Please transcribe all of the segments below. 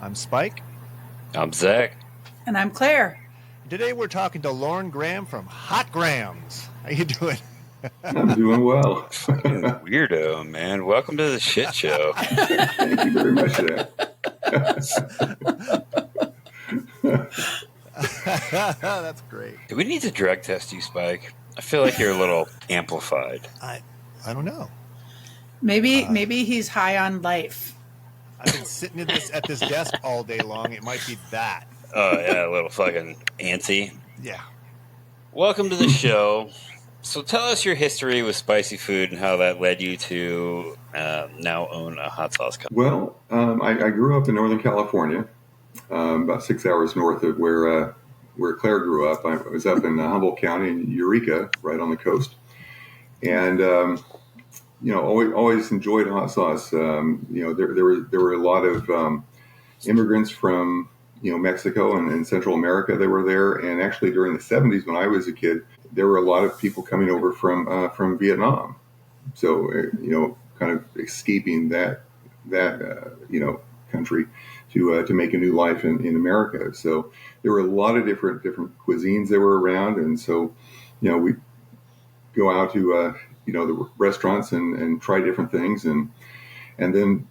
I'm Spike. I'm Zac. And I'm Claire. Today we're talking to Lorne Graham from HOT GRAHAM'S. How you doing? I'm doing well. Fucking weirdo, man. Welcome to the shit show. Thank you very much for that. That's great. Do we need to drug test you, Spike? I feel like you're a little amplified. I don't know. Maybe he's high on life. I've been sitting at this desk all day long. It might be that. Oh, yeah, a little fucking antsy. Yeah. Welcome to the show. So tell us your history with spicy food and how that led you to now own a hot sauce company. Well, I grew up in Northern California, about 6 hours north of where Claire grew up. I was up in Humboldt County in Eureka, right on the coast. And, always enjoyed hot sauce. There were a lot of immigrants from, Mexico and Central America that were there. And actually during the 70s when I was a kid, there were a lot of people coming over from Vietnam. So, kind of escaping that country to make a new life in America. So there were a lot of different cuisines that were around. And so, we go out to, the restaurants and try different things. And then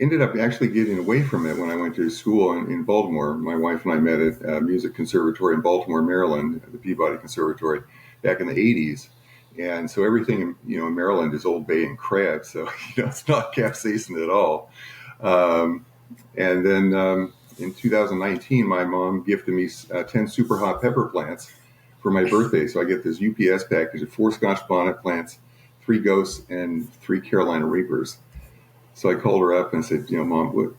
ended up actually getting away from it when I went to school in Baltimore. My wife and I met at a music conservatory in Baltimore, Maryland, the Peabody Conservatory, back in the 80s. And so everything, in Maryland is Old Bay and crab. So, it's not capsaicin at all. And then in 2019, my mom gifted me 10 super hot pepper plants for my birthday. So I get this UPS package of 4 Scotch bonnet plants, 3 ghosts, and 3 Carolina Reapers. So I called her up and said, Mom,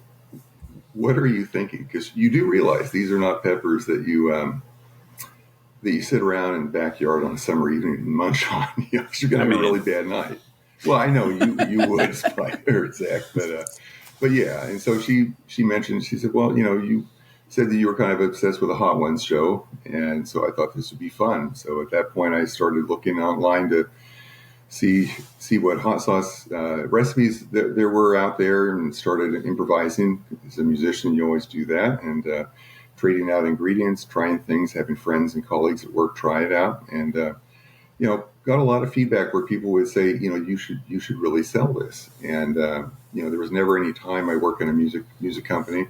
what are you thinking? Because you do realize these are not peppers that you sit around in the backyard on a summer evening and munch on. You're going to have a really bad night. Well, I know you would, Spike or Zac, but yeah. And so she mentioned, she said, well, you said that you were kind of obsessed with the Hot Ones show. And so I thought this would be fun. So at that point, I started looking online to see what hot sauce recipes there were out there and started improvising. As a musician, you always do that. And trading out ingredients, trying things, having friends and colleagues at work try it out. And, got a lot of feedback where people would say, you should really sell this. And, there was never any time I worked in a music company,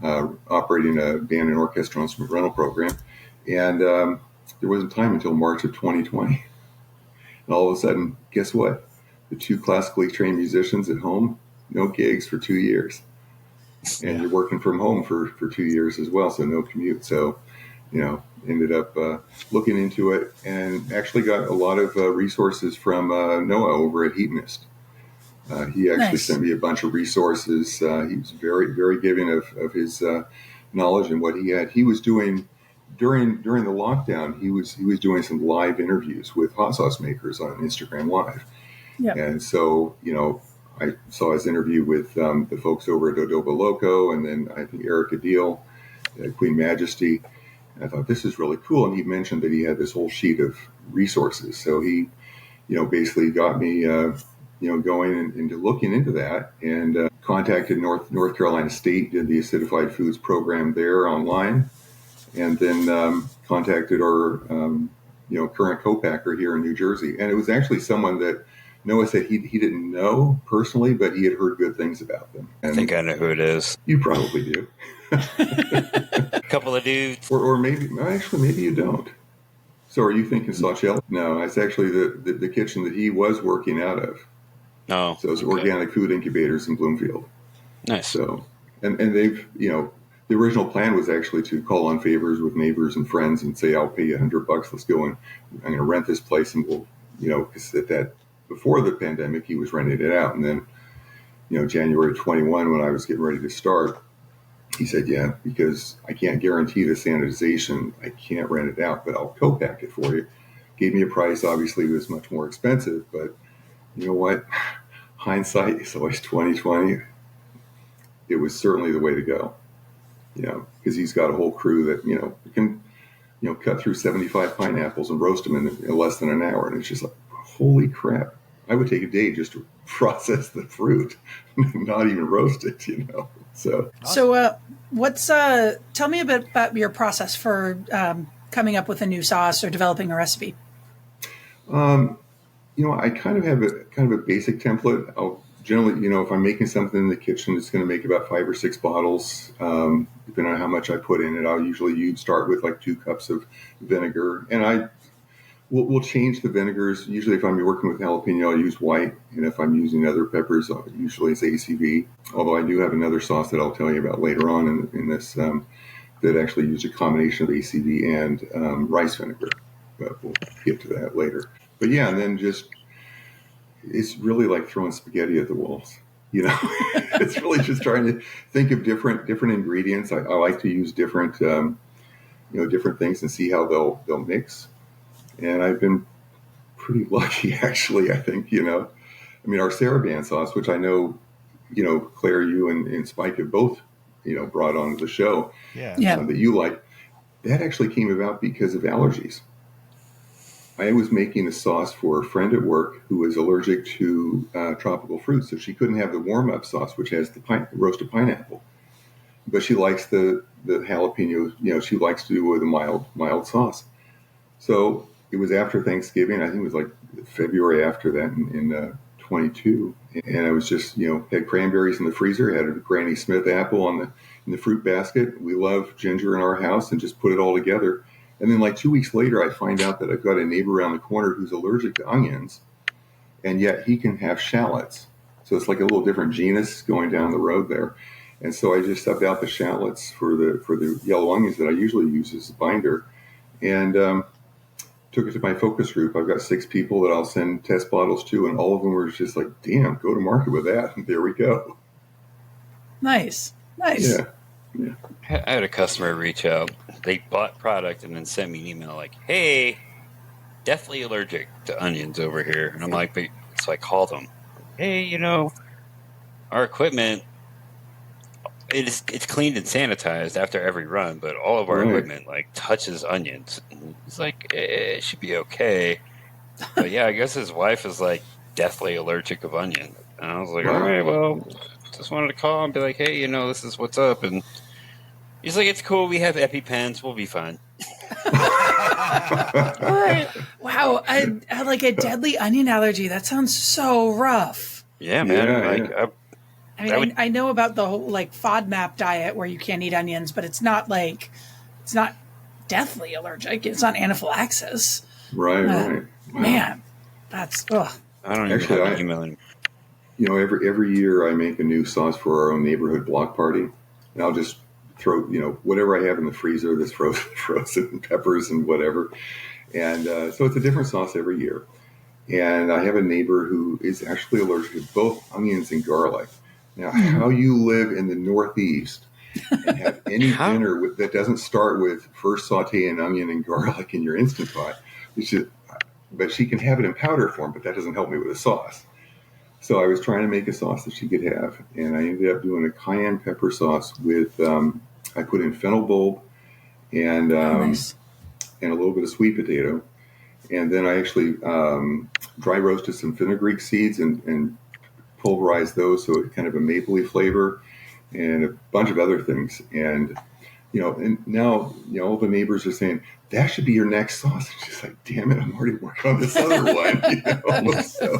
operating a band and orchestra instrument rental program. And there wasn't time until March of 2020. And all of a sudden, guess what? The 2 classically trained musicians at home, no gigs for 2 years. And you're working from home for 2 years as well, so no commute. So, ended up looking into it and actually got a lot of resources from Noah over at Hedonist. He actually sent me a bunch of resources. He was very, very giving of his knowledge and what he had. He was doing during the lockdown. He was doing some live interviews with hot sauce makers on Instagram Live. Yep. And so, I saw his interview with the folks over at Adobo Loco, and then I think Erica Deal, Queen Majesty. And I thought, this is really cool. And he mentioned that he had this whole sheet of resources. So he, basically got me, going into looking into that, and contacted North Carolina State, did the acidified foods program there online, and then contacted our, current co-packer here in New Jersey. And it was actually someone that Noah said he didn't know personally, but he had heard good things about them. And I think I know who it is. You probably do. A couple of dudes. Or maybe you don't. So are you thinking Sawchell? No, it's actually the kitchen that he was working out of. Oh. So it's Organic Food Incubators in Bloomfield. Nice. So, and they've, the original plan was actually to call on favors with neighbors and friends and say, I'll pay you $100. Let's go and I'm going to rent this place, and we'll, because at that, before the pandemic, he was renting it out. And then, January 21, when I was getting ready to start, he said, yeah, because I can't guarantee the sanitization, I can't rent it out, but I'll co-pack it for you. Gave me a price. Obviously, it was much more expensive, but you know what? Hindsight is always 20/20. It was certainly the way to go, because he's got a whole crew that, can, cut through 75 pineapples and roast them in less than an hour. And it's just like, holy crap. I would take a day just to process the fruit, not even roast it, So Tell me a bit about your process for coming up with a new sauce or developing a recipe. I kind of have a basic template. I'll generally, if I'm making something in the kitchen, it's going to make about 5 or 6 bottles, depending on how much I put in it. I'll usually start with like 2 cups of vinegar, and we'll change the vinegars. Usually, if I'm working with jalapeno, I'll use white, and if I'm using other peppers, usually it's ACV. Although I do have another sauce that I'll tell you about later on in this that actually used a combination of ACV and rice vinegar, but we'll get to that later. But yeah, and then it's really like throwing spaghetti at the walls. It's really just trying to think of different ingredients. I like to use different things and see how they'll mix. And I've been pretty lucky, actually. I think our Saraban sauce, which I know, Claire, you and Spike have both brought onto the show, Yeah. That you like. That actually came about because of allergies. I was making a sauce for a friend at work who was allergic to tropical fruit, so she couldn't have the warm-up sauce, which has the roasted pineapple. But she likes the jalapeno. She likes to do it with a mild sauce. So it was after Thanksgiving. I think it was like February after that in 22, and I was just had cranberries in the freezer, had a Granny Smith apple in the fruit basket. We love ginger in our house, and just put it all together. And then like 2 weeks later, I find out that I've got a neighbor around the corner who's allergic to onions, and yet he can have shallots. So it's like a little different genus going down the road there. And so I just subbed out the shallots for the yellow onions that I usually use as a binder, and took it to my focus group. I've got 6 people that I'll send test bottles to, and all of them were just like, damn, go to market with that. And there we go. Nice. Yeah. I had a customer reach out. They bought product and then sent me an email like, hey, deathly allergic to onions over here. And I'm like, but, so I called them. Hey, our equipment, it's cleaned and sanitized after every run, but all of our equipment touches onions. And he's like, it should be okay. But yeah, I guess his wife is deathly allergic of onion. And I was like, all right, well, just wanted to call and be like, hey, this is what's up. And he's like, it's cool. We have EpiPens. We'll be fine. Wow. I had like a deadly onion allergy. That sounds so rough. Yeah, man. Yeah. I know about the whole FODMAP diet where you can't eat onions, but it's not deathly allergic. It's not anaphylaxis. Right. Wow. Man, that's I don't even have emailing. Every year I make a new sauce for our own neighborhood block party, and I'll just throw whatever I have in the freezer, this frozen peppers and whatever, and so it's a different sauce every year. And I have a neighbor who is actually allergic to both onions and garlic. Now, how you live in the Northeast and have any dinner that doesn't start with first saute an onion and garlic in your Instant Pot, but she can have it in powder form, but that doesn't help me with a sauce. So I was trying to make a sauce that she could have, and I ended up doing a cayenne pepper sauce with, I put in fennel bulb and nice. And a little bit of sweet potato. And then I actually dry roasted some fenugreek seeds and pulverized those, so it's kind of a mapley flavor, and a bunch of other things. And and now all the neighbors are saying that should be your next sauce. And she's like, damn it, I'm already working on this other one. So,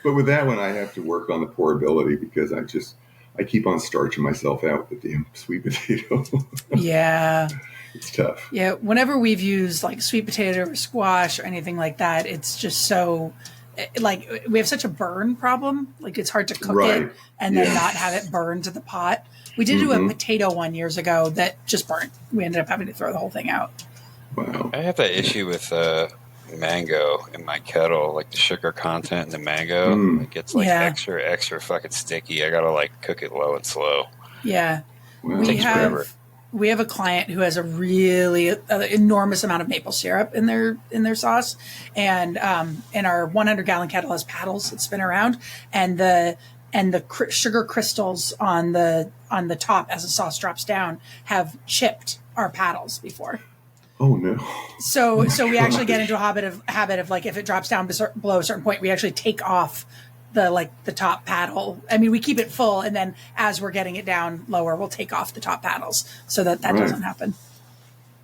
but with that one, I have to work on the pourability because I keep on starching myself out with the damn sweet potato. Yeah. It's tough. Yeah. Whenever we've used sweet potato or squash or anything like that, it's just so we have such a burn problem. It's hard to cook it and then not have it burn to the pot. We did do a potato one years ago that just burnt. We ended up having to throw the whole thing out. Wow. I have that issue with mango in my kettle, the sugar content in the mango. It gets extra fucking sticky. I gotta cook it low and slow. Yeah. Wow. It takes forever. We have a client who has a really enormous amount of maple syrup in their sauce, and our 100-gallon kettle has paddles that spin around, and the sugar crystals on the top as the sauce drops down have chipped our paddles before. Oh no! So we actually get into a habit of if it drops down below a certain point, we actually take off the top paddle. I mean, we keep it full, and then as we're getting it down lower, we'll take off the top paddles so that doesn't happen.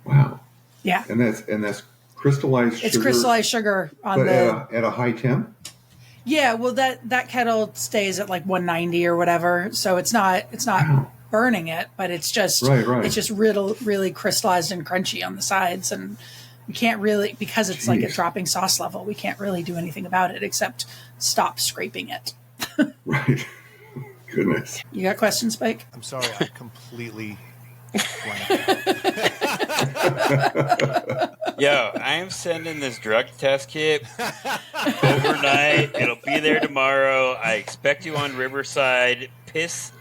Wow. Yeah. And that's crystallized sugar. It's crystallized sugar but at a high temp? Yeah, well that kettle stays at like 190 or whatever, so it's not burning it, but it's just it's just really crystallized and crunchy on the sides, and we can't really, because it's like a dropping sauce level, we can't really do anything about it except stop scraping it. Right. Goodness. You got questions, Spike? I'm sorry, I completely blanked. Yo, I am sending this drug test kit overnight. It'll be there tomorrow. I expect you on Riverside. Piss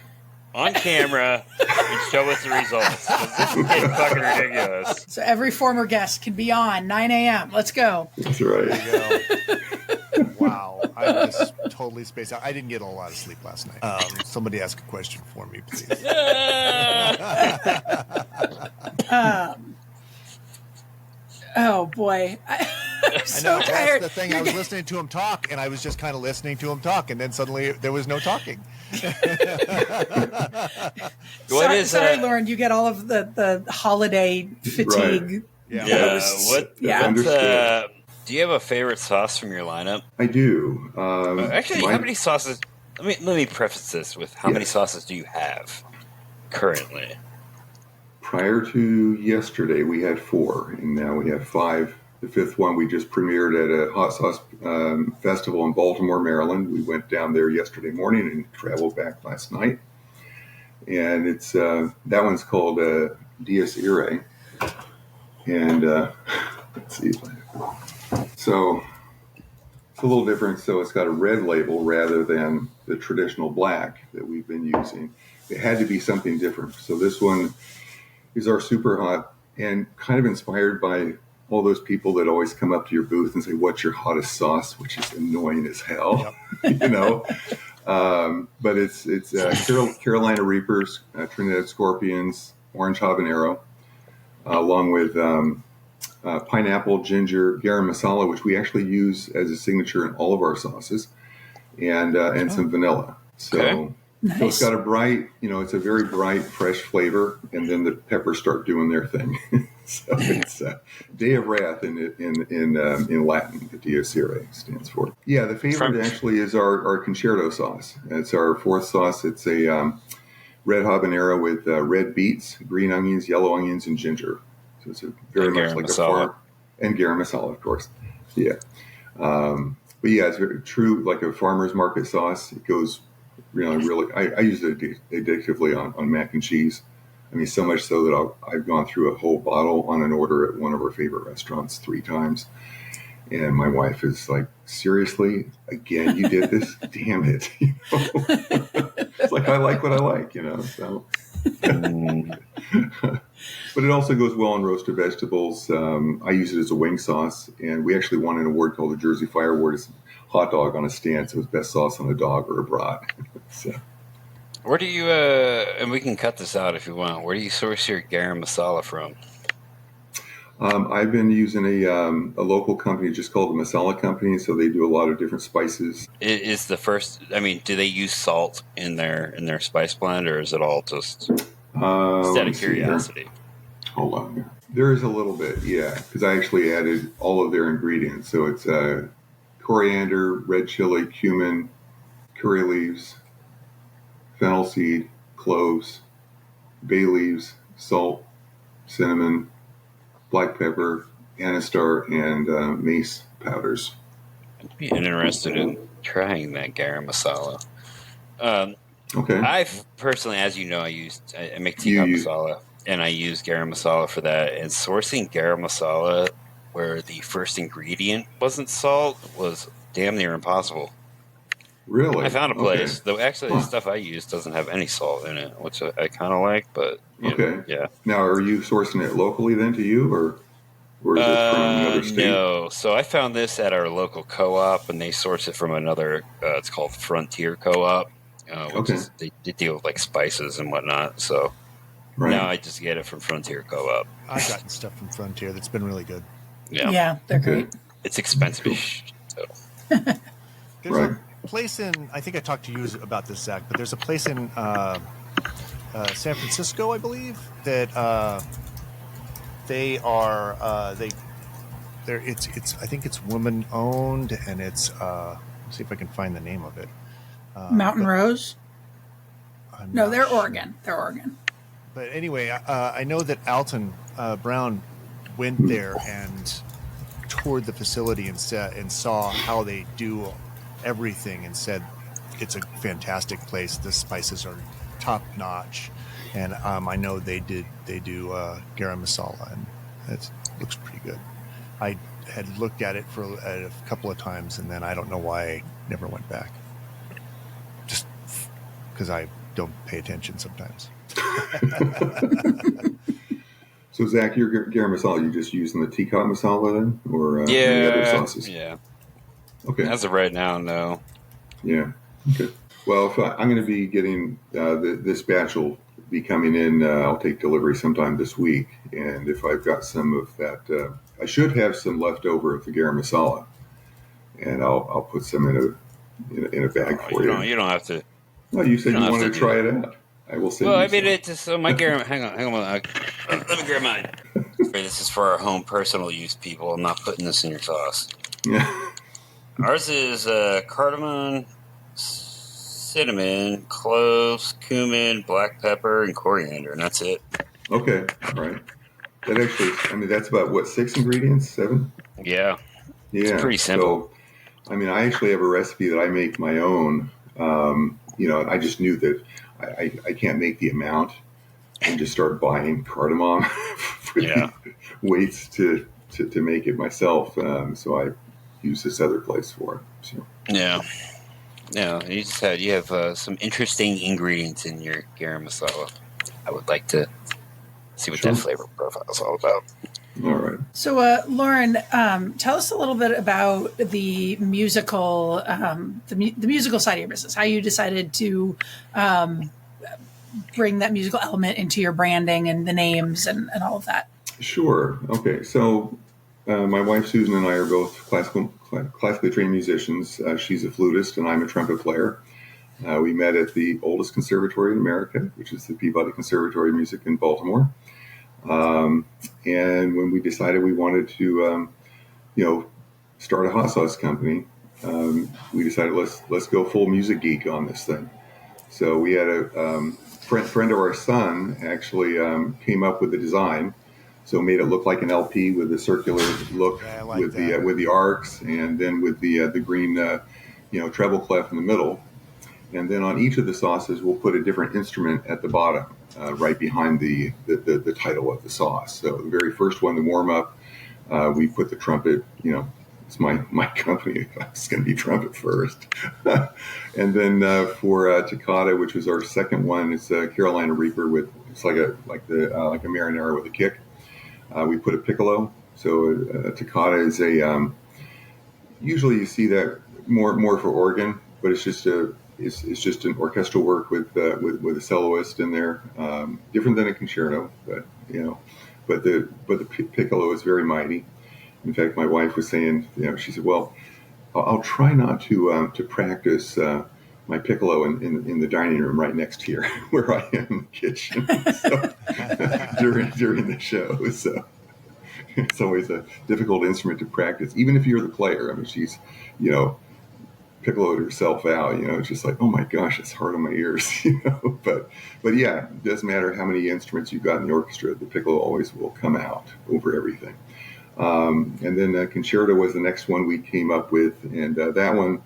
on camera and show us the results. 'Cause this is getting fucking ridiculous. So every former guest can be on 9 a.m. Let's go. That's right. There you go. Wow, I just totally spaced out. I didn't get a lot of sleep last night. Somebody ask a question for me, please. Oh boy, I'm so I know, tired. that's the thing. I was listening to him talk, and I was just kind of listening to him talk, and then suddenly there was no talking. Sorry, Lauren, you get all of the holiday fatigue. Right. Yeah. Do you have a favorite sauce from your lineup? I do. Actually, how many sauces? Let me preface this with how many sauces do you have currently? Prior to yesterday, we had 4, and now we have 5. The 5th one we just premiered at a hot sauce festival in Baltimore, Maryland. We went down there yesterday morning and traveled back last night. And it's that one's called Dies Irae. And let's see. So it's a little different. So it's got a red label rather than the traditional black that we've been using. It had to be something different. So this one is our super hot, and kind of inspired by all those people that always come up to your booth and say, "What's your hottest sauce?" which is annoying as hell, you know. But it's Carolina Reapers, Trinidad Scorpions, Orange Habanero, along with pineapple, ginger, garam masala, which we actually use as a signature in all of our sauces, and some vanilla. So. Okay. Nice. So it's got a bright, it's a very bright, fresh flavor, and then the peppers start doing their thing. So it's Day of Wrath in Latin. The Dies Irae stands for. Yeah, the favorite actually is our concerto sauce. It's our 4th sauce. It's a red habanero with red beets, green onions, yellow onions, and ginger. So it's very much like a farm, and garam masala, of course. Yeah, but yeah, it's very true, like a farmer's market sauce. It goes. Really, I use it addictively on mac and cheese. I mean, so much so that I've gone through a whole bottle on an order at one of our favorite restaurants 3 times. And my wife is like, "Seriously? Again, you did this? Damn it." It's like, I like what I like, so. But it also goes well on roasted vegetables. I use it as a wing sauce, and we actually won an award called the Jersey Fire Award. It's hot dog on a stand, so it's best sauce on a dog or a brat. So. Where do you, and we can cut this out if you want, where do you source your garam masala from? I've been using a local company just called the Masala Company, so they do a lot of different spices. Is the first, do they use salt in their spice blend, or is it all just out of curiosity? Hold on here. There is a little bit, yeah, because I actually added all of their ingredients. So it's coriander, red chili, cumin, curry leaves, fennel seed, cloves, bay leaves, salt, cinnamon, black pepper, anistar, and mace powders. I'd be interested in trying that garam masala. Okay. I've personally, as you know, I make tikka masala, and I use garam masala for that. And sourcing garam masala where the first ingredient wasn't salt was damn near impossible. Really? I found a place, though actually the stuff I use doesn't have any salt in it, which I kind of like, but yeah. Now, are you sourcing it locally then to you, or is it from another state? No. So I found this at our local co-op, and they source it from another, it's called Frontier Co-op, which is, they deal with like spices and whatnot, so now I just get it from Frontier Co-op. I've gotten stuff from Frontier that's been really good. Yeah, they're great. It's expensive. So. Right. place in, I think I talked to you about this, Zach, but there's a place in San Francisco, I believe, that it's I think it's woman owned, and it's let's see if I can find the name of it. Mountain Rose? No, they're sure. Oregon. They're Oregon. But anyway, I know that Alton Brown went there and toured the facility and saw how they do everything, and said it's a fantastic place. The spices are top notch, and I know they do garam masala, and it looks pretty good. I had looked at it for a couple of times, and then I don't know why I never went back. Just because I don't pay attention sometimes. So, Zach, your garam masala, you just using the tikka masala then, or any other sauces? Yeah. Okay. As of right now, no. Yeah. Okay. Well, if I'm going to be getting this batch will be coming in. I'll take delivery sometime this week, and if I've got some of that, I should have some left over of the garam masala, and I'll put some in a bag for you. You don't have to. No, you said you wanted to try it out. I will send you I mean, some. it's just my garam. Hang on. Let me grab mine. This is for our home personal use, people. I'm not putting this in your sauce. Yeah. Ours is cardamom, cinnamon, cloves, cumin, black pepper, and coriander, and that's it. Okay. All right. That actually, I mean, that's about, what, 6 ingredients? 7? Yeah. Yeah. It's pretty simple. So, I mean, I actually have a recipe that I make my own. I just knew that I can't make the amount and just start buying cardamom for the weights to make it myself. So I use this other place for it. So. Yeah. No, you have some interesting ingredients in your garam masala. I would like to see what that flavor profile is all about. All right. So, Lauren, tell us a little bit about the musical, the musical side of your business. How you decided to bring that musical element into your branding and the names and all of that. Sure. Okay. So, my wife Susan and I are both classically trained musicians. She's a flutist and I'm a trumpet player. We met at the oldest conservatory in America, which is the Peabody Conservatory of Music in Baltimore. And when we decided we wanted to, start a hot sauce company, we decided let's go full music geek on this thing. So we had a friend of our son actually came up with the design. So made it look like an LP with a circular look with the arcs, and then with the green treble clef in the middle. And then on each of the sauces, we'll put a different instrument at the bottom, right behind the title of the sauce. So the very first one, the warm up, we put the trumpet. It's my company. It's going to be trumpet first. And then for Toccata, which was our second one, it's a Carolina Reaper it's like a marinara with a kick. We put a piccolo. So a toccata is usually you see that more for organ, but it's just an orchestral work with a soloist in there, different than a concerto, but the piccolo is very mighty. In fact, my wife was saying, she said, well, I'll try not to practice my piccolo in the dining room right next here where I am in the kitchen during the show. So it's always a difficult instrument to practice, even if you're the player. I mean, she's, piccoloed herself out. It's just like, oh my gosh, it's hard on my ears. But yeah, it doesn't matter how many instruments you've got in the orchestra, the piccolo always will come out over everything. And then concerto was the next one we came up with, and that one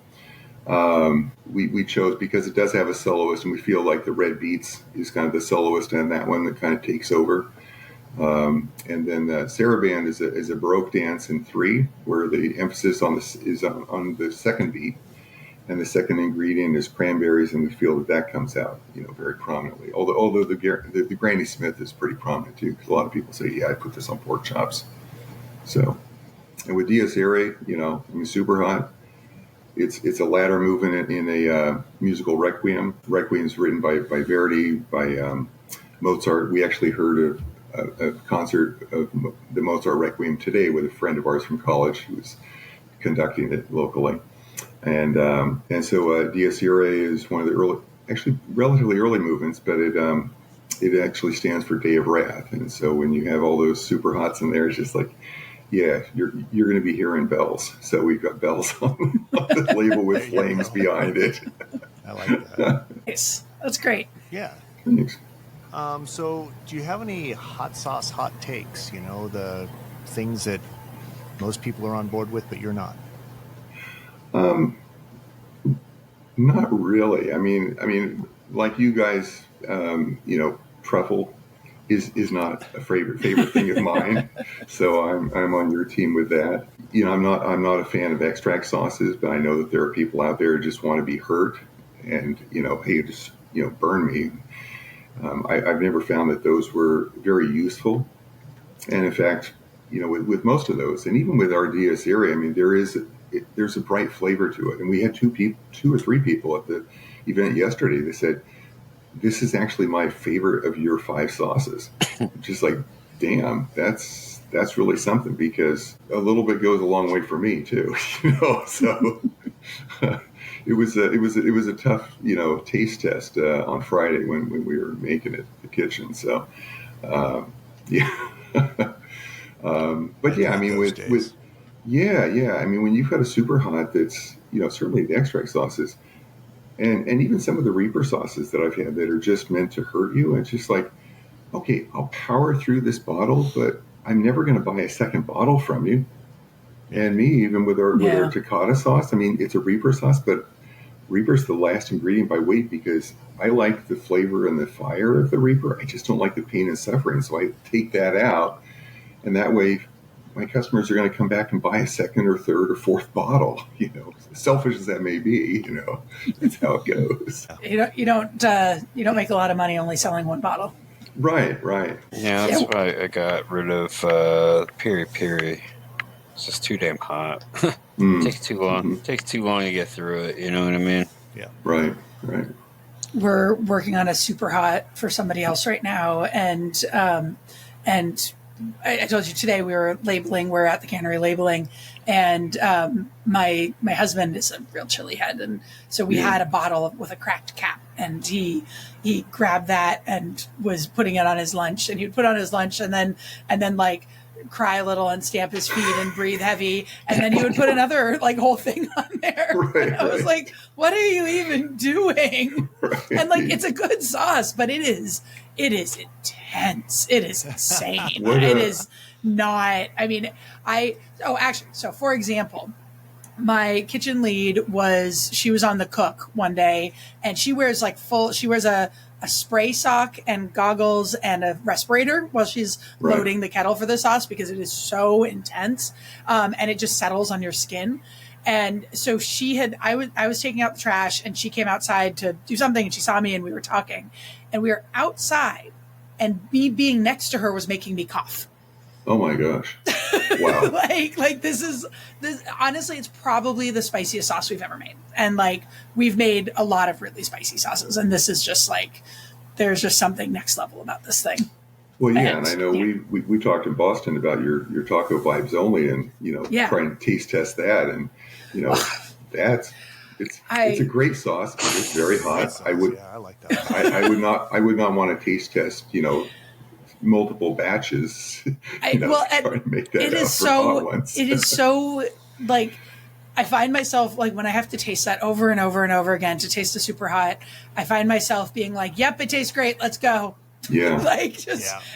we chose because it does have a soloist, and we feel like the Red Beats is kind of the soloist and that one that kind of takes over. And then Saraband is a Baroque dance in 3, where the emphasis is on the second beat, and the second ingredient is cranberries, and we feel that comes out very prominently. Although the Granny Smith is pretty prominent too, because a lot of people say, yeah, I put this on pork chops. So, and with Dies Irae, super hot. It's a ladder movement in a musical requiem. Requiem's written by Verdi, by Mozart. We actually heard a concert of the Mozart Requiem today with a friend of ours from college who was conducting it locally. And so Dies Irae is one of the early, actually relatively early movements, but it actually stands for Day of Wrath. And so when you have all those super hots in there, it's just like, yeah, you're going to be hearing bells. So we've got bells on the label with flames behind it. I like that. Nice. That's great. Yeah. Thanks. So do you have any hot sauce hot takes? You know, the things that most people are on board with, but you're not. Not really. I mean, like you guys, truffle is not a favorite thing of mine. So I'm on your team with that. I'm not a fan of extract sauces, but I know that there are people out there who just want to be hurt and, hey, just, burn me. I've never found that those were very useful. And in fact, with most of those, and even with our Dies Irae, I mean, there's a bright flavor to it. And we had two or three people at the event yesterday that said, this is actually my favorite of your 5 sauces. Just like, damn, that's really something, because a little bit goes a long way for me too, so it was a tough, taste test on Friday when we were making it in the kitchen. So, yeah. But yeah, I mean, I mean, when you've got a super hot that's, certainly the extract sauces and even some of the Reaper sauces that I've had that are just meant to hurt you, it's just like, okay, I'll power through this bottle, but I'm never going to buy a second bottle from you. And me, even with our Takata sauce, I mean, it's a Reaper sauce, but Reaper's the last ingredient by weight, because I like the flavor and the fire of the Reaper. I just don't like the pain and suffering. So I take that out. And that way, my customers are going to come back and buy a second or third or fourth bottle, selfish as that may be, that's how it goes. You don't make a lot of money only selling one bottle. Right. Yeah, that's why I got rid of Piri Piri. It's just too damn hot. Takes too long. Mm-hmm. Takes too long to get through it. You know what I mean? Yeah. Right. We're working on a super hot for somebody else right now, and I told you today we were labeling. We're at the cannery labeling, and my husband is a real chili head, and so we had a bottle with a cracked cap, and he grabbed that and was putting it on his lunch, and he would put it on his lunch, and then like cry a little and stamp his feet and breathe heavy, and then he would put another like whole thing on there. Right, I was like, what are you even doing? Right. And like, it's a good sauce, but it is intense. It is insane. It is not, I mean, so for example, my kitchen lead she was on the cook one day, and she wears a spray sock and goggles and a respirator while she's loading the kettle for the sauce, because it is so intense. And it just settles on your skin. And so I was taking out the trash, and she came outside to do something, and she saw me, and we were talking, and we were outside, and me being next to her was making me cough. Oh my gosh. Wow. like this honestly, it's probably the spiciest sauce we've ever made. And like, we've made a lot of really spicy sauces, and this is just like, there's just something next level about this thing. Well, yeah, and I know we talked in Boston about your taco vibes only, and trying to taste test that, and it's a great sauce, but it's very hot. I like that. I would not want to taste test, multiple batches. Trying to make that it is so like, I find myself like, when I have to taste that over and over and over again to taste the super hot, I find myself being like, yep, it tastes great, let's go. Yeah.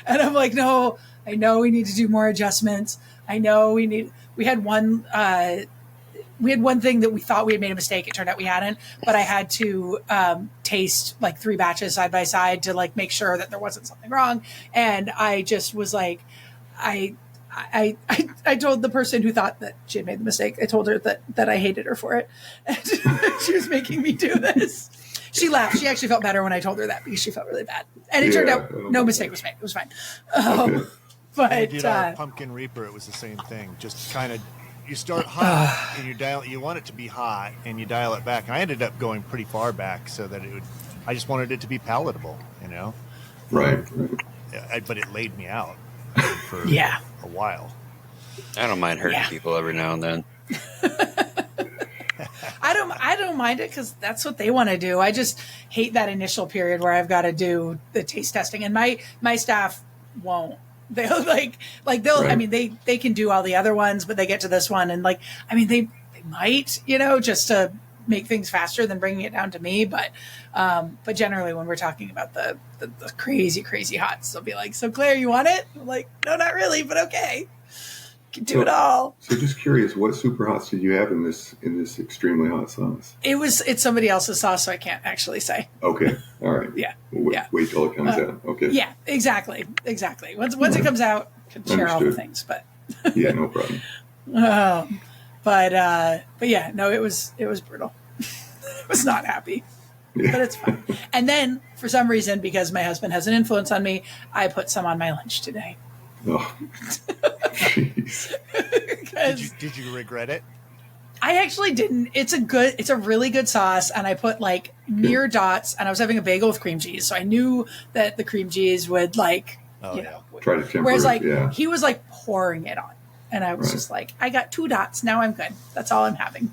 And I'm like, no, I know we need to do more adjustments. I know we had one thing that we thought we had made a mistake. It turned out we hadn't, but I had to taste like 3 batches side by side to like make sure that there wasn't something wrong. And I just was like, I told the person who thought that she had made the mistake, I told her that I hated her for it. And she was making me do this. She laughed. She actually felt better when I told her that, because she felt really bad. And it turned out no mistake was made. It was fine. But we did our pumpkin Reaper. It was the same thing. Just kind of, you start hot and you want it to be hot, and you dial it back. And I ended up going pretty far back so that I just wanted it to be palatable, Right. But it laid me out for a while. I don't mind hurting people every now and then. I I don't mind it because that's what they want to do. I just hate that initial period where I've got to do the taste testing, and my staff won't. They'll they'll. Right. I mean, they can do all the other ones, but they get to this one, and they might, just to make things faster than bringing it down to me. But generally, when we're talking about the crazy hots, they'll be like, "So Claire, you want it?" I'm like, "No, not really, but okay." Can do it all. So just curious, what super hots did you have in this extremely hot sauce? It's somebody else's sauce, so I can't actually say. Okay, all right. Yeah, Wait till it comes out. Okay. Yeah, exactly. Once it comes out, I can share all the things. But yeah, no problem. But yeah, no, it was brutal. I was not happy, but it's fine. And then for some reason, because my husband has an influence on me, I put some on my lunch today. Oh, jeez. Did you regret it? I actually didn't. It's a really good sauce, and I put mere dots, and I was having a bagel with cream cheese, so I knew that the cream cheese would try to temper whereas it, he was pouring it on, and I was just like, I got 2 dots, now I'm good. That's all I'm having.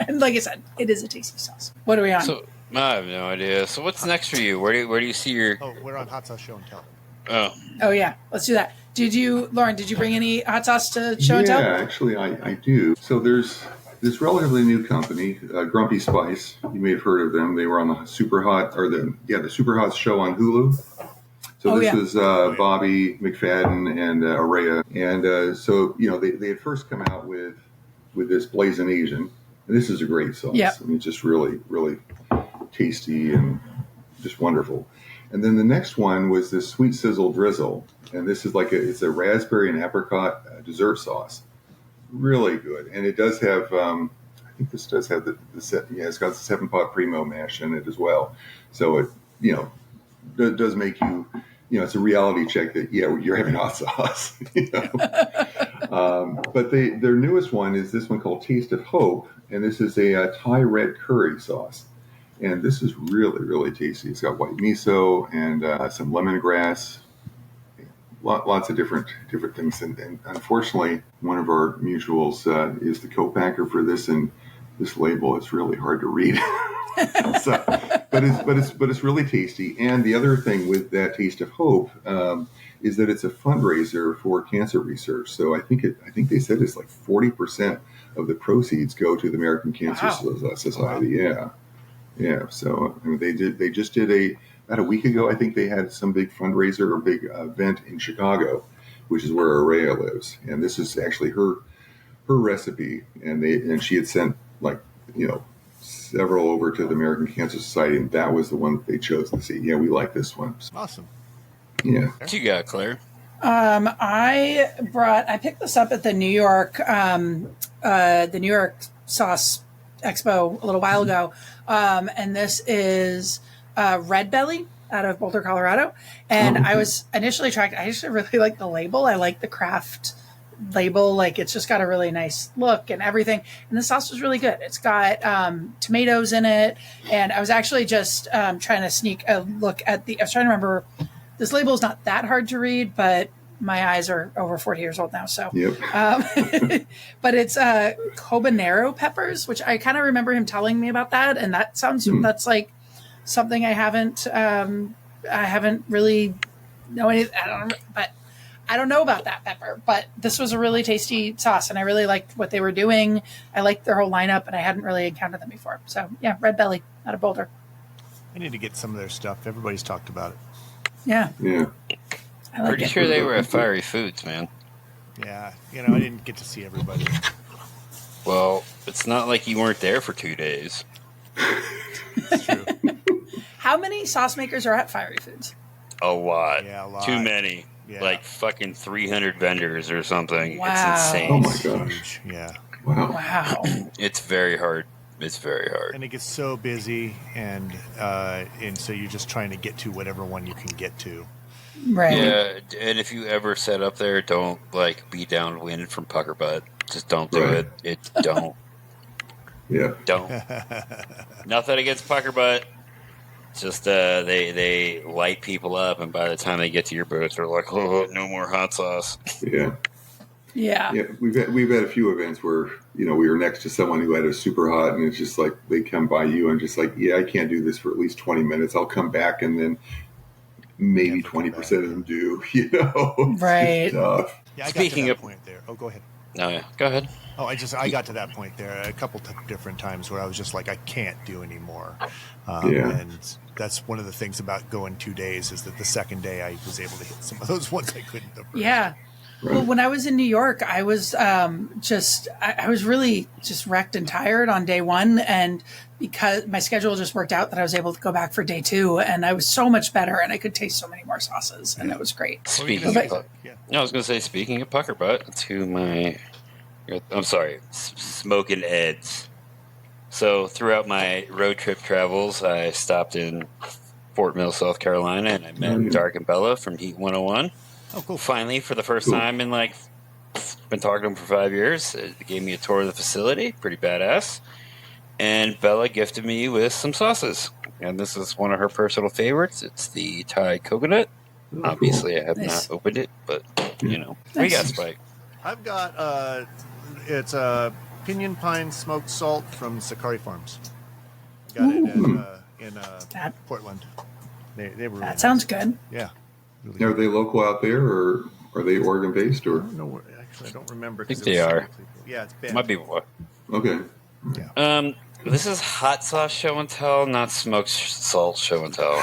And like I said, it is a tasty sauce. What are we on? So I have no idea. So what's next for you? Where do you see your? Oh, we're on Hot Sauce Show and Tell. Oh yeah, let's do that. Lauren, did you bring any hot sauce to show and tell? Yeah, actually, I do. So there's this relatively new company, Grumpy Spice. You may have heard of them. They were on the Super Hot the Super Hot show on Hulu. So this was Bobby McFadden and Araya, and so they had first come out with this Blazing Asian, and this is a great sauce. Yep. I mean, just really really tasty and just wonderful. And then the next one was this Sweet Sizzle Drizzle, and this is it's a raspberry and apricot dessert sauce. Really good, and it does have. I think this does have it's got the 7-pot primo mash in it as well. So it does make you it's a reality check that you're having hot sauce. But their newest one is this one called Taste of Hope, and this is a Thai red curry sauce. And this is really, really tasty. It's got white miso and some lemongrass, lots of different things. And unfortunately, one of our mutuals is the co-packer for this, and this label is really hard to read. But it's really tasty. And the other thing with that Taste of Hope is that it's a fundraiser for cancer research. So I think they said it's 40% of the proceeds go to the American Cancer Society. Wow. Yeah, so they just did about a week ago. I think they had some big fundraiser or big event in Chicago, which is where Araya lives, and this is actually her recipe. And she had sent several over to the American Cancer Society, and that was the one that they chose to see. Yeah, we like this one. Awesome. Yeah. What you got, Claire? I picked this up at the New York Sauce Expo a little while ago, and this is Red Belly out of Boulder, Colorado. And I was initially attracted. I actually really like the label. I like the craft label. It's just got a really nice look and everything. And the sauce was really good. It's got tomatoes in it. And I was actually just trying to sneak a look at I was trying to remember. This label is not that hard to read, but my eyes are over 40 years old now. So, yep. But it's habanero peppers, which I kind of remember him telling me about that. And that sounds, that's something I haven't really know anything. I don't know about that pepper, but this was a really tasty sauce, and I really liked what they were doing. I liked their whole lineup, and I hadn't really encountered them before. So yeah, Red Belly out of Boulder. I need to get some of their stuff. Everybody's talked about it. Yeah. Pretty sure they were at Fiery Foods, man. Yeah, I didn't get to see everybody. Well, it's not like you weren't there for 2 days. It's true. How many sauce makers are at Fiery Foods? A lot. Yeah, a lot. Too many. Yeah. Fucking 300 vendors or something. Wow. It's insane. Oh my gosh. Yeah. Wow. It's very hard. It's very hard. And it gets so busy, and so you're just trying to get to whatever one you can get to. Right. Yeah, and if you ever set up there, don't be downwind from pucker butt. Just don't do it. Don't. Yeah. Don't. Nothing against pucker butt. Just they light people up, and by the time they get to your booth, they're like, "Oh, no more hot sauce." Yeah. Yeah. Yeah, we've had a few events where we were next to someone who had a super hot, and it's just like they come by you and just like, yeah, I can't do this for at least 20 minutes. I'll come back, and then maybe Never come 20% of them do. It's Right. just tough. Yeah, I got Speaking to that of- point there. Oh, go ahead. No, yeah. Go ahead. Oh, I got to that point there a couple different times where I was just like, I can't do anymore. Yeah. And that's one of the things about going 2 days is that the second day I was able to hit some of those ones I couldn't the first. Yeah. Right. Well, when I was in New York, I was I was really just wrecked and tired on day one, and because my schedule just worked out that I was able to go back for day two, and I was so much better, and I could taste so many more sauces, and it was great. Speaking Okay. of, Yeah. I was going to say, speaking of pucker butt, to my, I'm sorry, Smoking Ed's. So throughout my road trip travels, I stopped in Fort Mill, South Carolina, and I met Dark and Bella from Heat 101. Oh, cool. Finally, for the first time in been talking to him for 5 years. They gave me a tour of the facility, pretty badass. And Bella gifted me with some sauces. And this is one of her personal favorites. It's the Thai coconut. Oh, Obviously, I have Nice. not opened it, but, What do you got, Nice. Spike? I've got it's Pinion Pine smoked salt from Sakari Farms. Got it in That, Portland. They were really that sounds good. yeah. Really Now, are good. they local out there, or are they Oregon based? I Or don't know where, actually I don't remember. I think 'cause it they was so are. many people. Yeah, it's been. Might be what? okay, This is hot sauce show and tell, not smoked salt show and tell.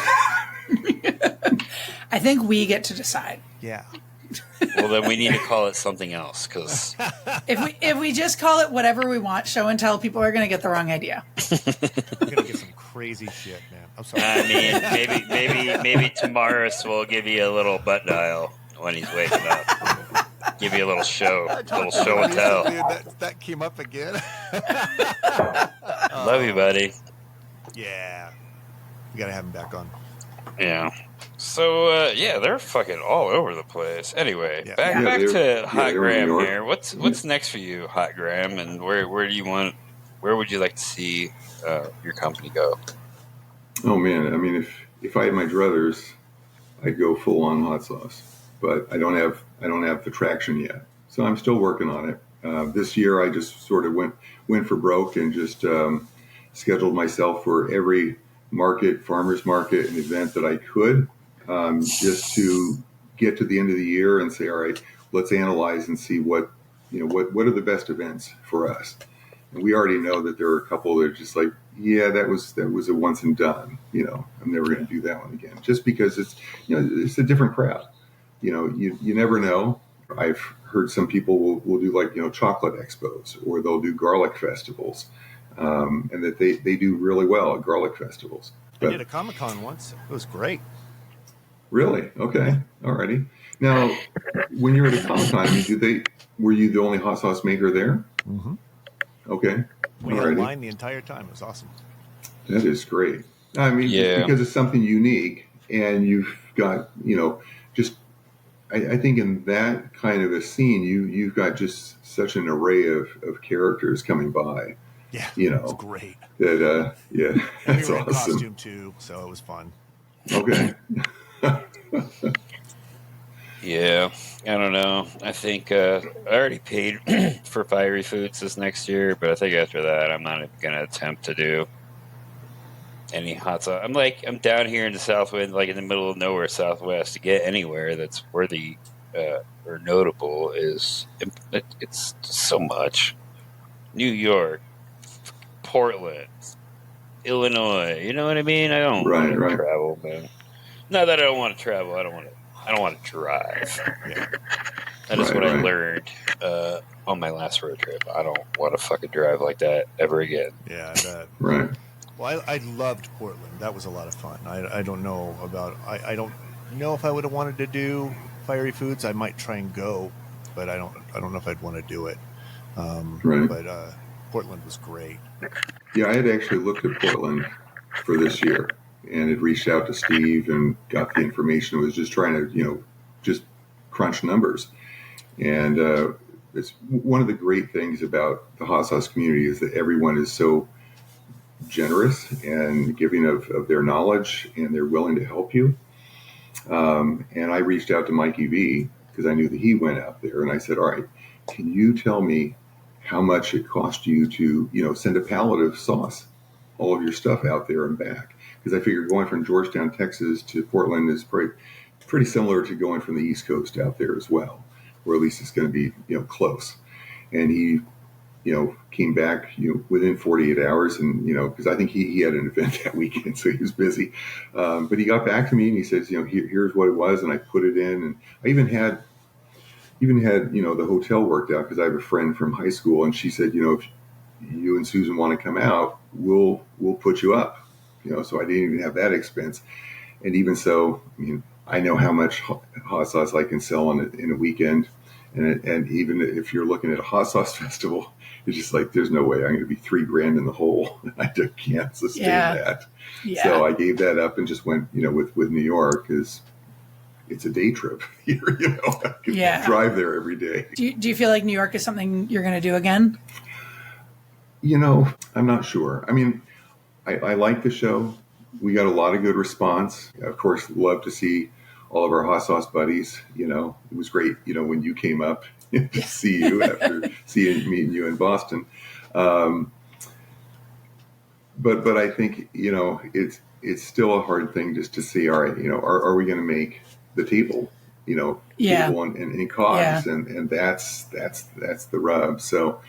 I think we get to decide. Yeah. Well, then we need to call it something else, because If we just call it whatever we want, show and tell, people are going to get the wrong idea. We're gonna get some crazy shit, man. I'm sorry. I mean, maybe Tamaris will give you a little butt dial when he's waking up. Give you a little show and tell. Dude, that came up again. Love you, buddy. Yeah. We gotta have him back on. Yeah. So they're fucking all over the place. Anyway, Yeah. back Yeah, to they're Hot in New Graham York. here. What's next for you, Hot Graham, and where do you want? Where would you like to see your company go? oh man, I mean, if I had my druthers, I'd go full on hot sauce, but I don't have the traction yet, so I'm still working on it. This year, I just sort of went for broke and just scheduled myself for every farmers market, and event that I could, just to get to the end of the year and say, all right, let's analyze and see what are the best events for us. And we already know that there are a couple that are just like, yeah, that was a once and done. I'm never going to do that one again, just because it's a different crowd. You never know. I've heard some people will do like chocolate expos, or they'll do garlic festivals, and that they do really well at garlic festivals. I did a Comic-Con once. It was great. Really? Okay. Alrighty. Now, when you were at a Comic-Con, were you the only hot sauce maker there? Mm-hmm. Okay. We had a Alrighty. line the entire time. It was awesome. That is great. I mean, Yeah. because it's something unique, and you've got, just, I think in that kind of a scene, you've got just such an array of characters coming by, Yeah. You know. It was great. that, yeah, And that's we were in awesome. costume too, so it was fun. Okay. Yeah, I don't know. I think I already paid for Fiery Foods this next year, but I think after that, I'm not going to attempt to do any hot sauce. I'm down here in the Southwest, like in the middle of nowhere, Southwest. To get anywhere that's worthy or notable it's just so much. New York, Portland, Illinois. You know what I mean? I don't want to Right. travel, man. Not that I don't want to travel. I don't want to drive. Yeah. That is what I Right. learned on my last road trip. I don't want to fucking drive like that ever again. Yeah. Right. Well, I loved Portland. That was a lot of fun. I don't know about. I don't know if I would have wanted to do Fiery Foods. I might try and go, but I don't know if I'd want to do it. Right. But Portland was great. Yeah, I had actually looked at Portland for this year, and had reached out to Steve and got the information. Was just trying to, just crunch numbers. And it's one of the great things about the hot sauce community is that everyone is so generous and giving of their knowledge, and they're willing to help you. And I reached out to Mikey V because I knew that he went out there, and I said, all right, can you tell me how much it cost you to, send a pallet of sauce, all of your stuff out there and back? Because I figure going from Georgetown, Texas to Portland is pretty similar to going from the East Coast out there as well, or at least it's going to be, close. And he, came back, within 48 hours, and, because I think he had an event that weekend, so he was busy. But he got back to me and he says, here's what it was, and I put it in, and I even had the hotel worked out, because I have a friend from high school, and she said, if you and Susan want to come out, we'll put you up, so I didn't even have that expense. And even so, I know how much hot sauce I can sell in a weekend. And even if you're looking at a hot sauce festival, it's just like, there's no way I'm going to be $3,000 in the hole. I just can't sustain that. Yeah. So I gave that up and just went, with New York, because it's a day trip here, I can drive there every day. Do you feel like New York is something you're going to do again? I'm not sure. I mean, I like the show. We got a lot of good response. Of course, love to see all of our hot sauce buddies. It was great, when you came up to see you after meeting you in Boston. But I think, it's still a hard thing just to see, all right, are we going to make the table, table and cogs, and that's the rub. So,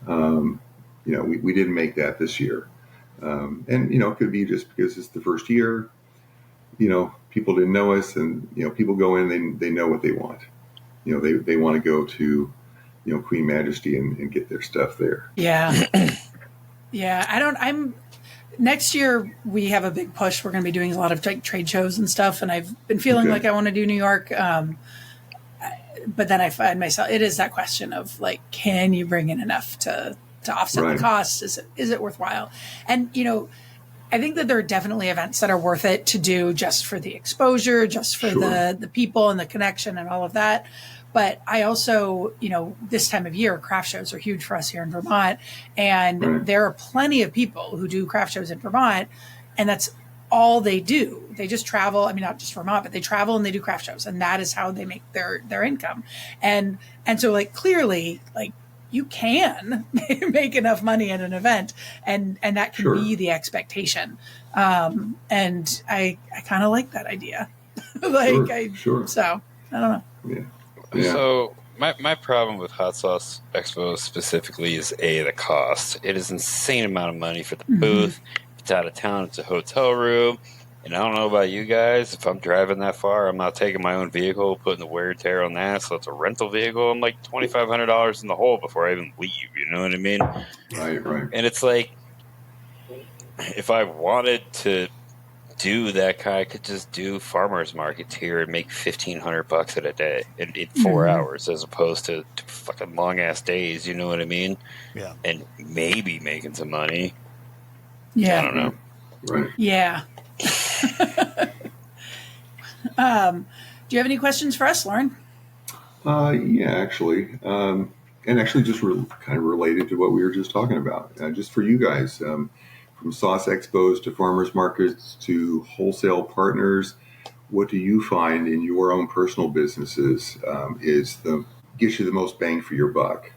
we didn't make that this year. And, it could be just because it's the first year, people didn't know us, and, people go in, they know what they want. They want to go to, Queen Majesty and get their stuff there. Yeah. Yeah. Next year we have a big push. We're going to be doing a lot of trade shows and stuff. And I've been feeling like I want to do New York. But then I find myself, it is that question of like, can you bring in enough to offset the costs? Is it worthwhile? And, I think that there are definitely events that are worth it to do just for the exposure, just for the people and the connection and all of that. But I also, this time of year, craft shows are huge for us here in Vermont. And there are plenty of people who do craft shows in Vermont, and that's all they do. They just travel. I mean, not just Vermont, but they travel and they do craft shows, and that is how they make their income. And so like, clearly, like, you can make enough money at an event, and that can be the expectation. And I kind of like that idea. So I don't know. Yeah. So my problem with Hot Sauce Expo specifically is the cost. It is an insane amount of money for the booth. If it's out of town, it's a hotel room. And I don't know about you guys. If I'm driving that far, I'm not taking my own vehicle, putting the wear and tear on that. So it's a rental vehicle. I'm like $2,500 in the hole before I even leave. You know what I mean? Right. And it's like, if I wanted to do that, I could just do farmers markets here and make $1,500 in a day in 4 hours, as opposed to fucking long ass days. You know what I mean? Yeah. And maybe making some money. Yeah. I don't know. Right. Yeah. Do you have any questions for us, Lauren? Yeah, actually. And actually just kind of related to what we were just talking about. Just for you guys, from sauce expos to farmers markets to wholesale partners, what do you find in your own personal businesses gets you the most bang for your buck?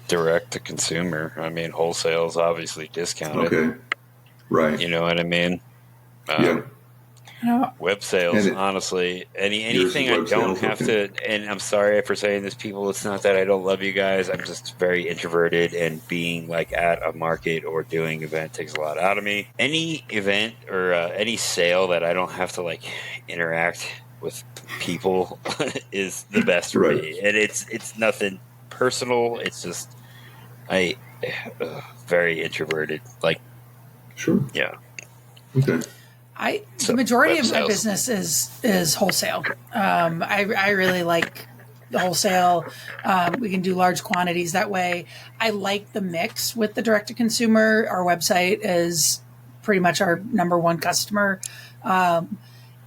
Direct to consumer. I mean, wholesale is obviously discounted. Okay. Right. You know what I mean? Web sales, honestly. Anything I don't have to, and I'm sorry for saying this, people, it's not that I don't love you guys. I'm just very introverted, and being like at a market or doing event takes a lot out of me. Any event or any sale that I don't have to like interact with people is the best for me. And it's nothing personal. It's just very introverted. Like, yeah. Okay. The majority of my business is wholesale. I really like the wholesale. We can do large quantities that way. I like the mix with the direct to consumer. Our website is pretty much our number one customer.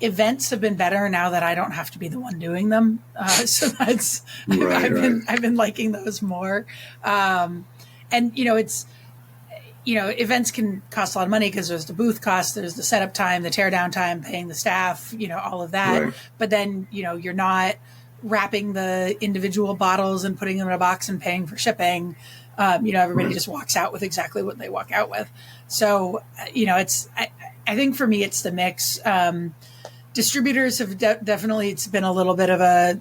Events have been better now that I don't have to be the one doing them. So that's I've been liking those more. And events can cost a lot of money because there's the booth cost, there's the setup time, the tear down time, paying the staff, all of that. Right. But then, you're not wrapping the individual bottles and putting them in a box and paying for shipping. Everybody just walks out with exactly what they walk out with. So, I think for me, it's the mix. Distributors have definitely, it's been a little bit of a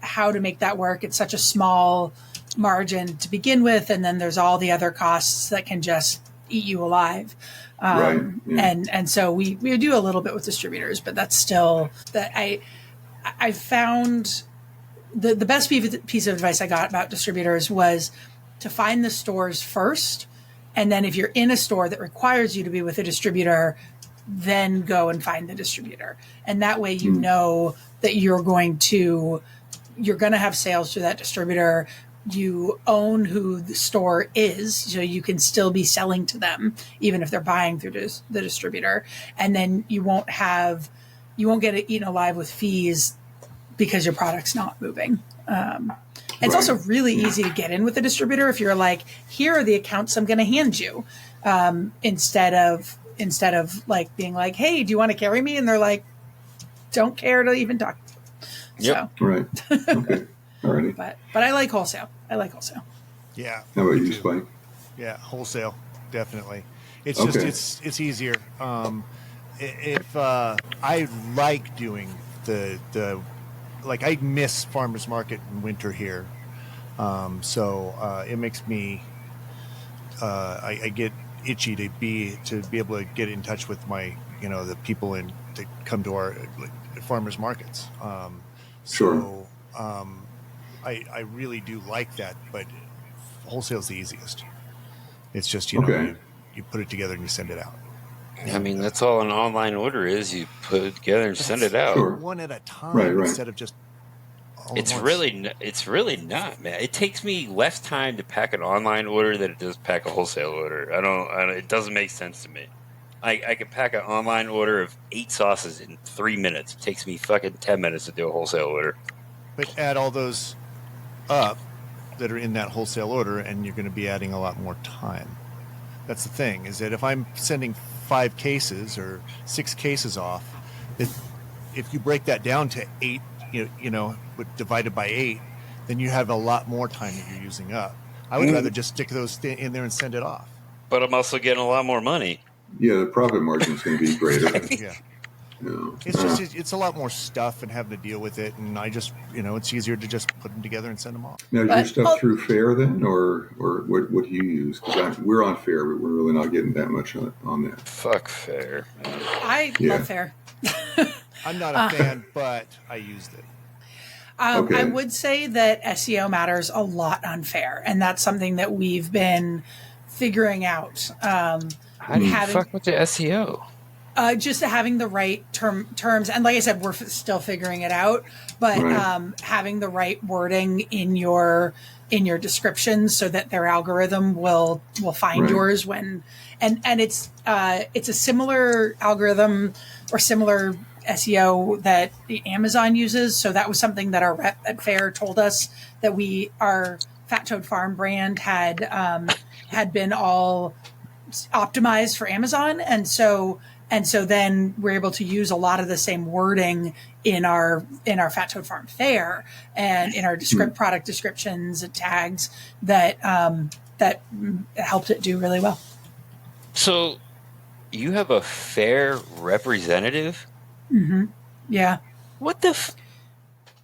how to make that work. It's such a small margin to begin with. And then there's all the other costs that can just eat you alive. Right. Yeah. And so we do a little bit with distributors, but that's still that I found the best piece of advice I got about distributors was to find the stores first. And then if you're in a store that requires you to be with a distributor, then go and find the distributor. And that way, you know that you're going to have sales through that distributor. You own who the store is, so you can still be selling to them, even if they're buying through the distributor. And then you won't get it eaten alive with fees because your product's not moving. It's also really easy to get in with the distributor if you're like, here are the accounts I'm going to hand you, instead of like being like, hey, do you want to carry me? And they're like, don't care to even talk. Yep. So. Right. Okay. Alrighty. But I like wholesale. Yeah. How about me you, too. Spike? Yeah, wholesale, definitely. It's Okay. just it's easier. If I like doing the like I miss farmers market in winter here, so it makes me I get itchy to be able to get in touch with my the people that come to our farmers markets. Sure. So I really do like that, but wholesale's the easiest. It's just Okay. you put it together and you send it out. I mean, that's all an online order is. You put it together and send it out. Sure. One at a time, Right. instead of just. All It's at once. it's really not, man. It takes me less time to pack an online order than it does pack a wholesale order. I don't it doesn't make sense to me. I could pack an online order of 8 sauces in 3 minutes. It takes me fucking 10 minutes to do a wholesale order. But add all those up that are in that wholesale order, and you're going to be adding a lot more time. That's the thing, is that if I'm sending 5 cases or 6 cases off, if you break that down to 8, divided by 8, then you have a lot more time that you're using up. I would rather just stick those in there and send it off. But I'm also getting a lot more money. Yeah, the profit margin is going to be greater. Yeah. No. It's just it's a lot more stuff and having to deal with it, and I just it's easier to just put them together and send them off. Now, is your stuff through Fair then, or what do you use? Because we're on Fair, but we're really not getting that much on that. Fuck fair. I love Fair. I'm not a fan, but I used it. Okay. I would say that SEO matters a lot on Fair, and that's something that we've been figuring out. How do you fuck with the SEO? Just having the right terms, and like I said, we're still figuring it out. But Right. having the right wording in your descriptions so that their algorithm will find Right. yours when, and it's a similar algorithm or similar SEO that the Amazon uses. So that was something that our rep at Fair told us, that our Fat Toad Farm brand had been all optimized for Amazon, and so then we're able to use a lot of the same wording in our Fat Toad Farm Fair and in our product descriptions and tags that helped it do really well. So, you have a fair representative? Yeah. What the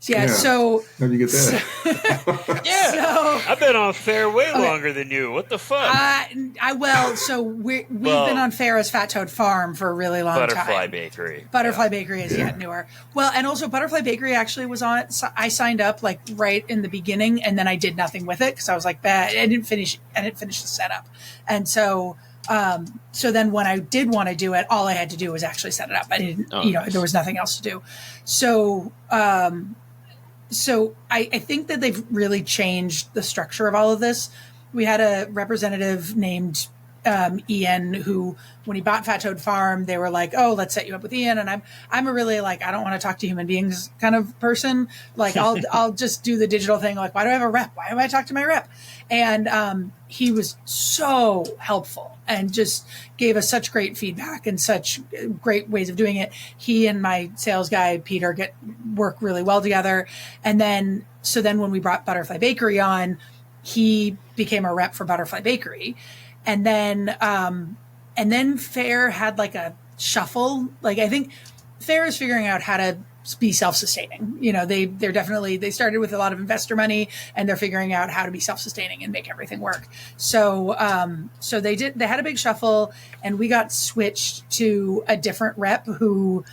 Yeah. So How'd you get that? Yeah. So I've been on fair way longer than you. What the fuck? we've been on Fair as Fat Toad Farm for a really long Butterfly time. Bakery. Butterfly Bakery is yet newer. Well, and also Butterfly Bakery actually was on. So I signed up like right in the beginning, and then I did nothing with it because I was like, I didn't finish the setup, and so. So then when I did want to do it, all I had to do was actually set it up. I didn't, Nice. there was nothing else to do. So, I think that they've really changed the structure of all of this. We had a representative named Ian, who when he bought Fat Toad Farm, they were like, "Oh, let's set you up with Ian." And I'm a really like, I don't want to talk to human beings kind of person. Like I'll just do the digital thing. Like, why do I have a rep? Why do I talk to my rep? And he was so helpful and just gave us such great feedback and such great ways of doing it. He and my sales guy Peter work really well together. And then when we brought Butterfly Bakery on, he became a rep for Butterfly Bakery. And then Fair had like a shuffle. Like, I think Fair is figuring out how to be self-sustaining. You know, they started with a lot of investor money, and they're figuring out how to be self-sustaining and make everything work. So they had a big shuffle, and we got switched to a different rep who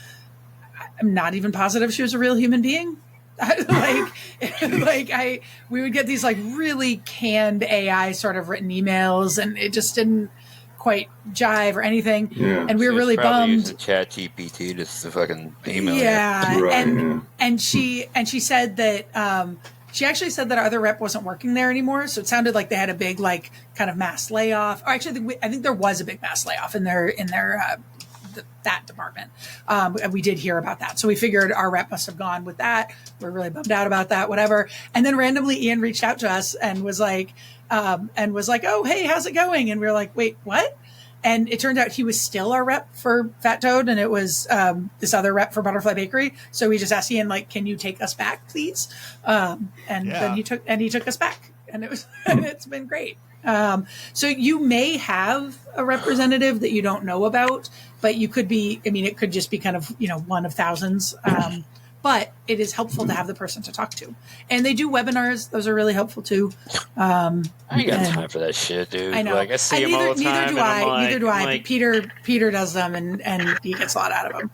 I'm not even positive she was a real human being. We would get these like really canned AI sort of written emails, and it just didn't quite jive or anything. Yeah. And we were really bummed. Chat GPT just to fucking email. Yeah. Right, and she said that she actually said that our other rep wasn't working there anymore. So it sounded like they had a big like kind of mass layoff. Or actually, I think there was a big mass layoff in their that department. We did hear about that. So we figured our rep must have gone with that. We're really bummed out about that, whatever. And then randomly Ian reached out to us and was like, "Oh, hey, how's it going?" And we were like, "Wait, what?" And it turned out he was still our rep for Fat Toad, and it was this other rep for Butterfly Bakery. So we just asked Ian, like, "Can you take us back, please?" Then he took us back, and it's been great. So you may have a representative that you don't know about, but you could be, I mean, it could just be kind of, one of thousands. But it is helpful to have the person to talk to. And they do webinars. Those are really helpful too. I ain't got time for that shit, dude. I know. Like, I see them all the time. Neither do I. But Peter does them, and he gets a lot out of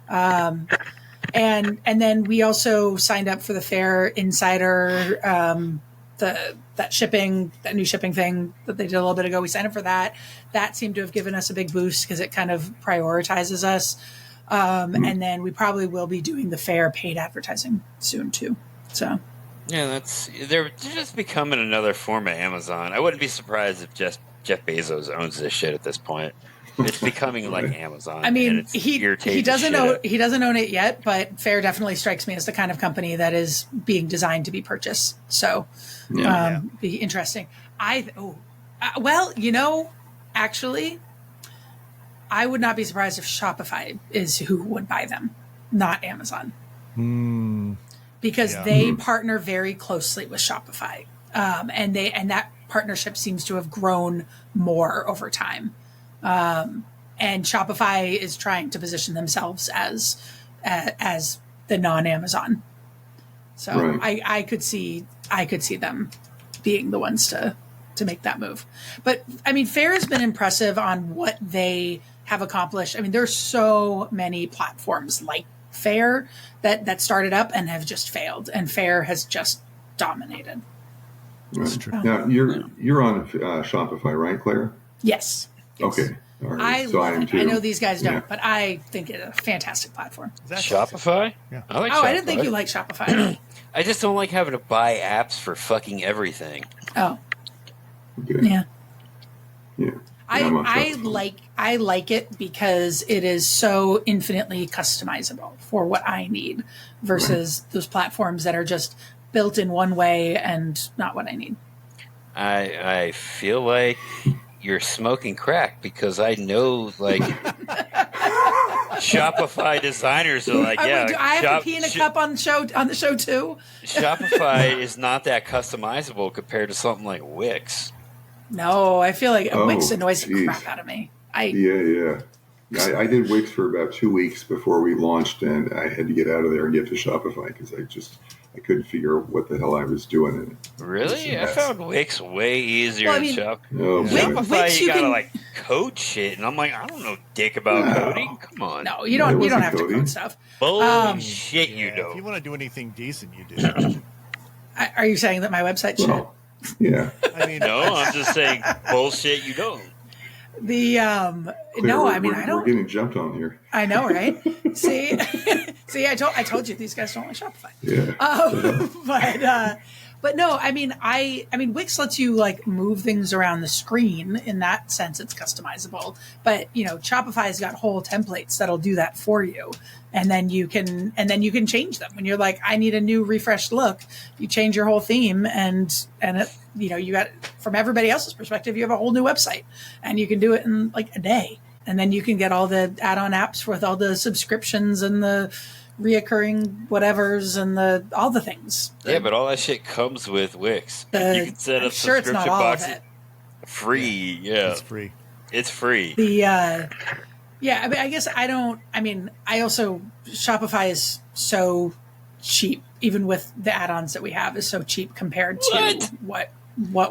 them. And then we also signed up for the Fair Insider, that new shipping thing that they did a little bit ago. We signed up for that. That seemed to have given us a big boost because it kind of prioritizes us. And then we probably will be doing the Fair paid advertising soon too. So yeah, they're just becoming another form of Amazon. I wouldn't be surprised if Jeff Bezos owns this shit at this point. It's becoming like Amazon. I mean, he doesn't own it yet, but Fair definitely strikes me as the kind of company that is being designed to be purchased. So, be interesting. Actually, I would not be surprised if Shopify is who would buy them, not Amazon, because they partner very closely with Shopify, and that partnership seems to have grown more over time. And Shopify is trying to position themselves as the non-Amazon. So right. I could see them being the ones to make that move. But I mean, Fair has been impressive on what they have accomplished. I mean, there's so many platforms like Fair that started up and have just failed, and Fair has just dominated. That's true. Now you're on Shopify, right, Claire? Yes. Okay. All right. I love it. I know these guys don't, but I think it's a fantastic platform. Shopify? Yeah. I like Shopify. I didn't think you liked Shopify. I just don't like having to buy apps for fucking everything. Oh. Okay. Yeah. Yeah. I like it because it is so infinitely customizable for what I need versus those platforms that are just built in one way and not what I need. I feel like you're smoking crack because I know like Shopify designers are like, yeah. Do I have to pee in a cup on the show too? Shopify is not that customizable compared to something like Wix. No, I feel like Wix annoys the crap out of me. I did Wix for about 2 weeks before we launched, and I had to get out of there and get to Shopify because I couldn't figure out what the hell I was doing in it. Really? I found Wix way easier than Shopify. Shopify, Wix, you gotta like code shit, and I'm like, I don't know dick about coding. Come on. No, you don't. You don't have to code stuff. Bullshit, you don't. If you want to do anything decent, you do. Are you saying that my website should? Well, yeah. I mean, no, I'm just saying bullshit. You don't. The no, I mean I don't. We're getting jumped on here. I know, right? See, I told you these guys don't like Shopify. Yeah. But no, I mean, Wix lets you like move things around the screen. In that sense, it's customizable. But Shopify's got whole templates that'll do that for you, and then you can change them when you're like, I need a new refreshed look. You change your whole theme, and it, you got, from everybody else's perspective, you have a whole new website, and you can do it in like a day, and then you can get all the add-on apps with all the subscriptions and the reoccurring whatevers and all the things. Yeah, but all that shit comes with Wix. You can set up sure it's subscription not all boxes of it. free. Yeah, It's free. It's free. I guess I also, Shopify is so cheap, even with the add-ons that we have, is so cheap compared to what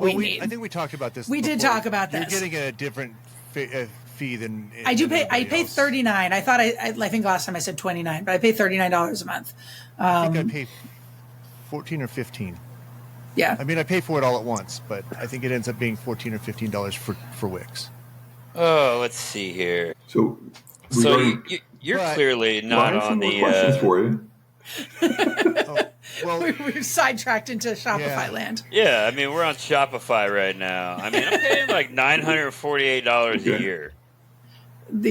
we need. I think we talked about this. We did talk about this. You're getting a different fee than I do pay. I pay $39. I thought I think last time I said $29, but I pay $39 a month. I think I pay 14 or 15. Yeah. I mean, I pay for it all at once, but I think it ends up being $14 or $15 for Wix. Oh, let's see here. So you're clearly not I have some on more the. questions for you. Well, We've sidetracked into Shopify land. Yeah, I mean, we're on Shopify right now. I mean, I'm paying like $948 a year. What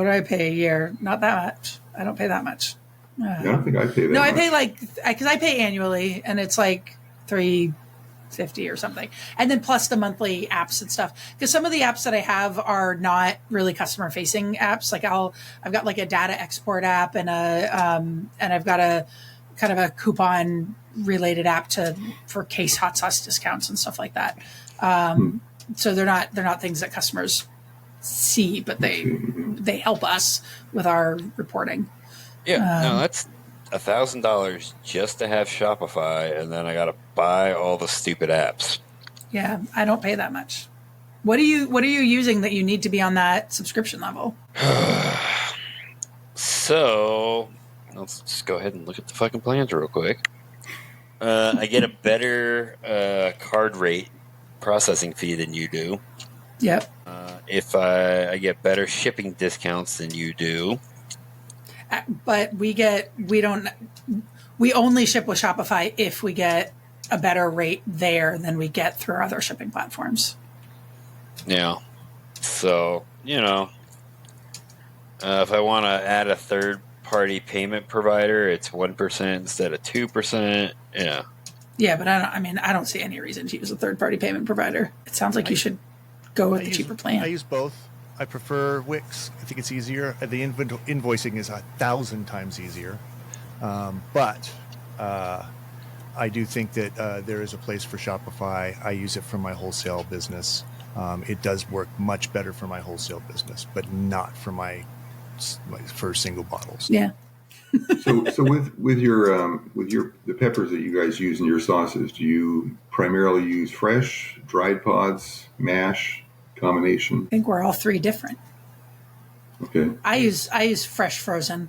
do I pay a year? Not that much. I don't pay that much. I don't think I pay that. No, much. I pay because I pay annually, and it's like $350 or something, and then plus the monthly apps and stuff. Because some of the apps that I have are not really customer facing apps. Like I've got like a data export app and and I've got a kind of a coupon related app for case hot sauce discounts and stuff like that. So they're not things that customers see, but they help us with our reporting. Yeah, no, that's $1,000 just to have Shopify, and then I got to buy all the stupid apps. Yeah, I don't pay that much. What are you using that you need to be on that subscription level? So let's just go ahead and look at the fucking plans real quick. I get a better card rate processing fee than you do. Yep. If I get better shipping discounts than you do. But we only ship with Shopify if we get a better rate there than we get through other shipping platforms. Yeah. So, if I want to add a third-party payment provider, it's 1% instead of 2%. Yeah. Yeah, but I don't see any reason to use a third-party payment provider. It sounds like you should go with the cheaper plan. I use both. I prefer Wix. I think it's easier. The invoicing is 1,000 times easier. But I do think that there is a place for Shopify. I use it for my wholesale business. It does work much better for my wholesale business, but not for my for single bottles. Yeah. So with the peppers that you guys use in your sauces, do you primarily use fresh, dried pods, mash, combination? I think we're all three different. Okay. I use fresh frozen.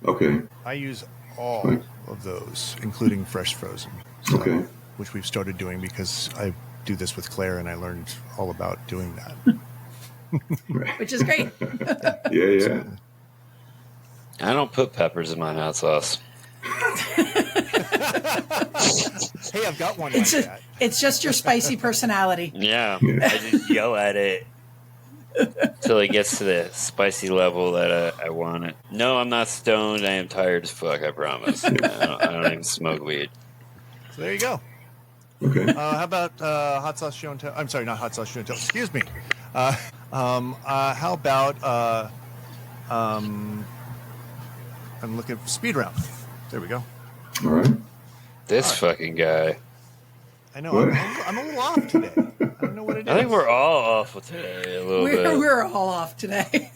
Okay. I use all of those, including fresh frozen. So, Okay. Which we've started doing because I do this with Claire, and I learned all about doing that. Which is great. Yeah. I don't put peppers in my hot sauce. Hey, I've got one like that. It's just your spicy personality. Yeah. I just yell at it until it gets to the spicy level that I want it. No, I'm not stoned. I am tired as fuck, I promise. I don't even smoke weed. So there you go. Okay. How about hot sauce show and tell? I'm sorry, not hot sauce show and tell. Excuse me. How about I'm looking for speed round. There we go. All right. This fucking guy. I know. What? I'm a little off today. I don't know what it is. I think we're all awful today a little bit. We're all off today.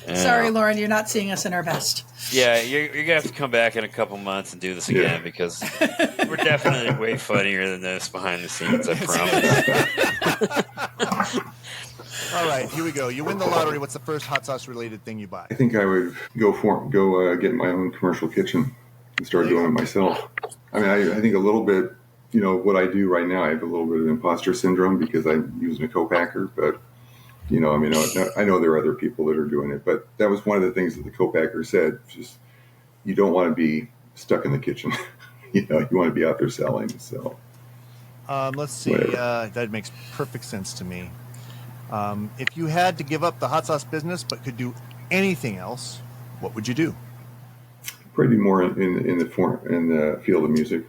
Yeah. Sorry, Lauren, you're not seeing us in our best. Yeah, you're going to have to come back in a couple months and do this again because we're definitely way funnier than this behind the scenes, I promise. All right, here we go. You win the lottery. What's the first hot sauce related thing you buy? I think I would go get my own commercial kitchen and start doing it myself. I mean, I think a little bit, what I do right now, I have a little bit of imposter syndrome because I'm using a co-packer, but, I know there are other people that are doing it, but that was one of the things that the co-packer said, just you don't want to be stuck in the kitchen. You want to be out there selling. So Let's see. whatever. That makes perfect sense to me. If you had to give up the hot sauce business but could do anything else, what would you do? Probably more in the field of music.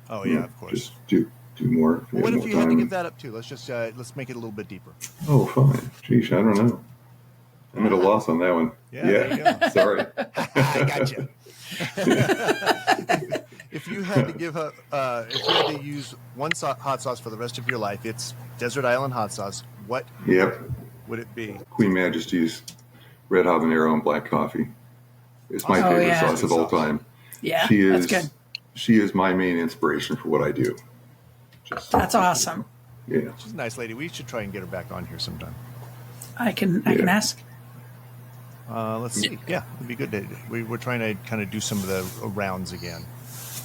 Oh yeah, of course. Just do more. Well, what if more you had to time. give that up too? Let's make it a little bit deeper. Oh, fine. Geesh, I don't know. I'm at a loss on that one. Yeah, there you go. Sorry. I gotcha. If you had to give up, if you had to use one hot sauce for the rest of your life, it's Desert Island hot sauce. What Yep. would it be? Queen Majesty's red habanero and black coffee. It's my Oh, favorite yeah. sauce of all time. Yeah, She is. that's good. She is my main inspiration for what I do. That's awesome. Yeah. She's a nice lady. We should try and get her back on here sometime. I can Yeah. ask. Let's see. Yeah, it'd be good. We're trying to kind of do some of the rounds again.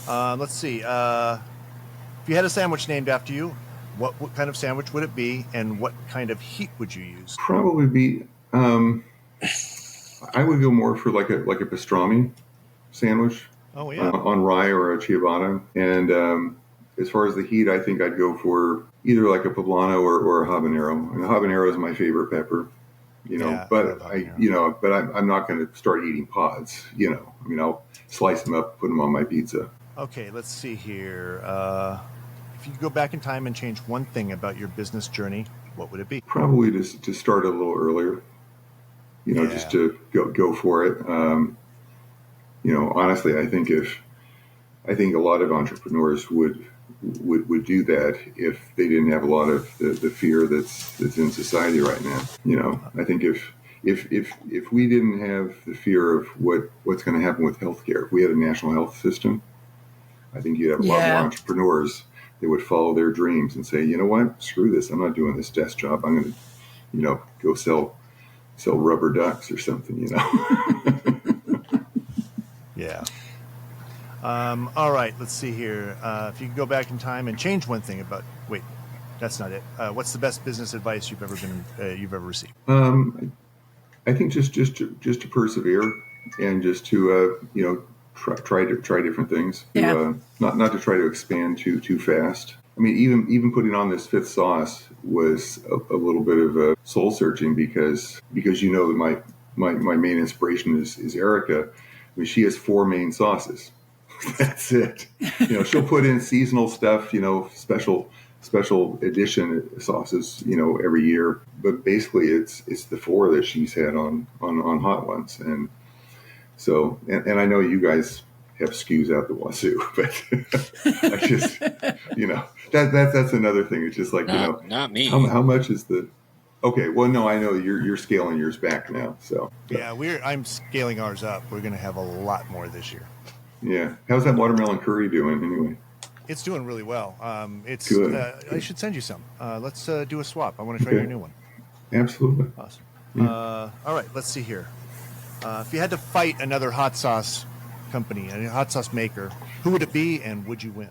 Let's see. If you had a sandwich named after you, what kind of sandwich would it be, and what kind of heat would you use? Probably be. I would go more for like a pastrami sandwich Oh yeah. on rye or a ciabatta. And as far as the heat, I think I'd go for either like a poblano or a habanero. And the habanero is my favorite pepper. Yeah, I But love habanero. I'm not going to start eating pods. I mean, I'll slice them up, put them on my pizza. Okay, let's see here. If you could go back in time and change one thing about your business journey, what would it be? Probably to start a little earlier. Yeah. Just to go for it. Honestly, I think a lot of entrepreneurs would do that if they didn't have a lot of the fear that's in society right now. I think if we didn't have the fear of what's going to happen with healthcare, if we had a national health system, I think you'd have a lot more entrepreneurs that would follow their dreams and say, you know what, screw this, I'm not doing this desk job. I'm going to, go sell rubber ducks or something. Yeah. All right, let's see here. If you could go back in time and change one thing about... Wait, that's not it. What's the best business advice you've ever received? I think just to persevere and just to try different things. Yeah. Not to try to expand too fast. I mean, even putting on this fifth sauce was a little bit of a soul searching because that my main inspiration is Erica. I mean, she has 4 main sauces. That's it. She'll put in seasonal stuff, special edition sauces, every year. But basically, it's the 4 that she's had on Hot Ones, and so and I know you guys have SKUs out the wazoo, but I just that's another thing. It's just like not me. How much is the? Okay, well, no, I know you're scaling yours back now, so Yeah, I'm scaling ours up. We're going to have a lot more this year. yeah. How's that watermelon curry doing anyway? It's doing really well. It's Good. I should send you some. Let's do a swap. I want to try Okay. your new one. Absolutely. Awesome. Yeah. All right, let's see here. If you had to fight another hot sauce company, a hot sauce maker, who would it be, and would you win?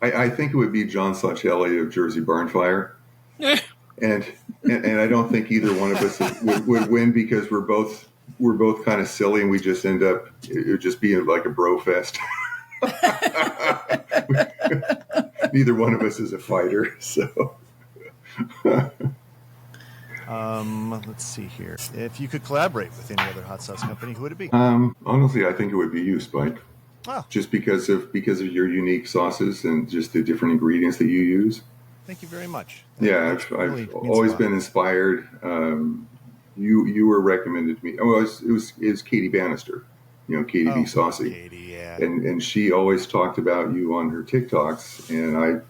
I think it would be John Sachelli of Jersey Barnfire. And I don't think either one of us would win because we're both kind of silly and we just end up it just being like a bro fest. Neither one of us is a fighter, so. Let's see here. If you could collaborate with any other hot sauce company, who would it be? Honestly, I think it would be you, Spike. Oh, Just because of your unique sauces and just the different ingredients that you use. thank you very much. Yeah, That really I've means always a lot. been inspired. You were recommended to me. Oh, it was Katie Bannister, Katie Oh, B. Saucy, Katie, yeah. and she always talked about you on her TikToks, and I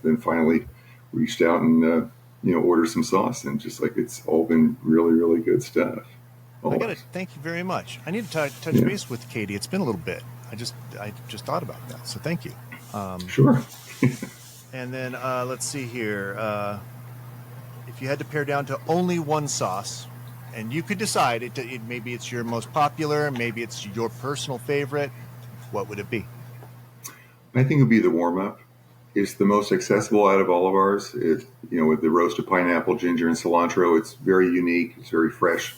then finally reached out and ordered some sauce, and just like it's all been really really good stuff. I Always. got to thank you very much. I need to touch Yeah. base with Katie. It's been a little bit. I just thought about that, so thank you. Sure. And then let's see here. If you had to pare down to only one sauce, and you could decide, maybe it's your most popular, maybe it's your personal favorite, what would it be? I think it would be the warm up. It's the most accessible out of all of ours. With the roasted pineapple, ginger, and cilantro, it's very unique. It's very fresh.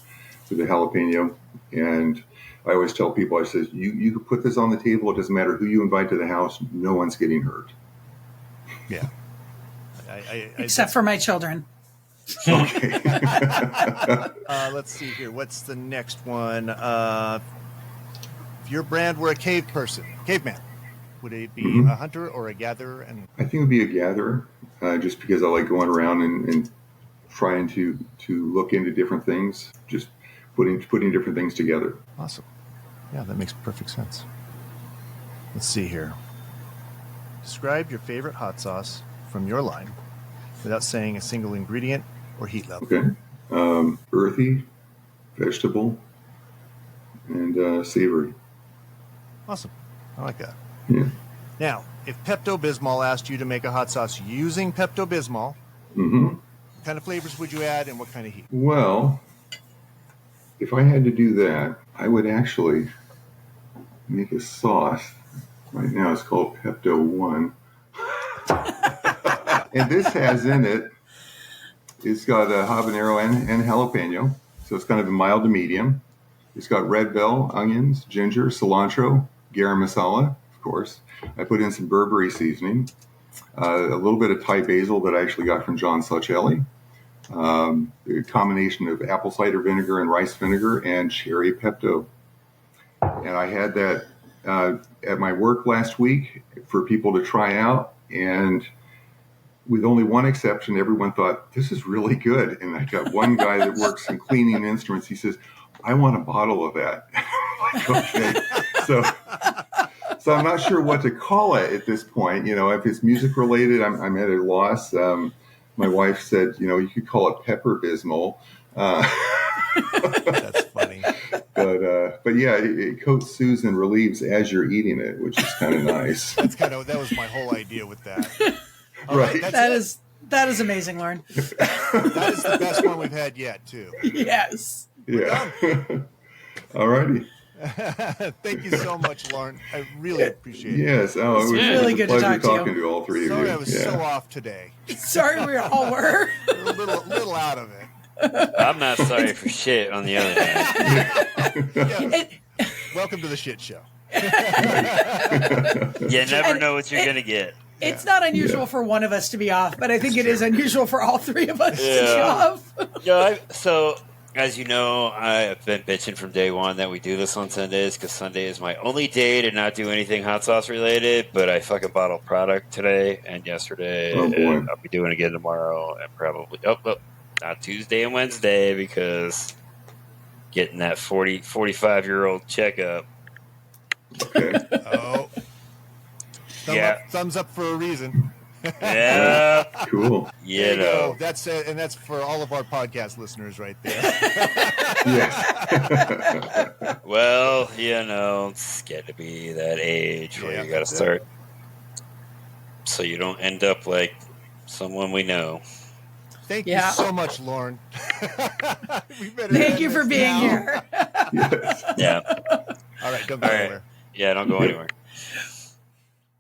to the jalapeno. And I always tell people, I says, you can put this on the table. It doesn't matter who you invite to the house. No one's getting hurt. Yeah. Except for my children. Okay. Let's see here. What's the next one? If your brand were a caveman, would it be a hunter or a gatherer? And I think it would be a gatherer, just because I like going around and trying to look into different things, just putting different things together. awesome. Yeah, that makes perfect sense. Let's see here. Describe your favorite hot sauce from your line without saying a single ingredient or heat level. Okay. Earthy, vegetable, and savory. Awesome. I like that. Yeah. Now, if Pepto-Bismol asked you to make a hot sauce using Pepto-Bismol, what kind of flavors would you add and what kind of heat? Well, if I had to do that, I would actually make a sauce. Right now it's called Pepto 1. And this has in it, it's got a habanero and jalapeno. So it's kind of a mild to medium. It's got red bell, onions, ginger, cilantro, garam masala, of course. I put in some Burberry seasoning, a little bit of Thai basil that I actually got from John Saucelli, a combination of apple cider vinegar and rice vinegar and cherry Pepto. And I had that at my work last week for people to try out. And with only one exception, everyone thought, this is really good. And I got one guy that works in cleaning instruments. He says, I want a bottle of that. I'm like, okay. So I'm not sure what to call it at this point. If it's music related, I'm at a loss. My wife said, you could call it Pepper Bismol. That's funny. But yeah, it coats, soothes, and relieves as you're eating it, which is kind of nice. That was my whole idea with that. Right. That is amazing, Lauren. That is the best one we've had yet, too. Yes. Yeah. All righty. Thank you so much, Lauren. I really appreciate it. Yes. Oh, it was really a good to pleasure talk to you. talking to all three of Sorry you. I was so off today. Sorry, we all were. A little out of it. I'm not sorry for shit, on the other hand. Yeah. Welcome to the shit show. You never know what you're going to get. It's not unusual for one of us to be off, but I think it is unusual for all three of us to be off. So, as you know, I've been bitching from day one that we do this on Sundays because Sunday is my only day to not do anything hot sauce related, but I fucking bottled product today and yesterday, and I'll be doing it again tomorrow and probably, not Tuesday and Wednesday because getting that 45-year-old checkup. Okay. Oh. Thumbs up for a reason. Yeah. Cool. There you go. That's it, and that's for all of our podcast listeners right there. Yes. Well, it's getting to be that age where you got to start, so you don't end up like someone we know. Thank you so much, Lauren. Thank you for being here. Yes. Yeah. All right, don't go anywhere. Yeah, don't go anywhere.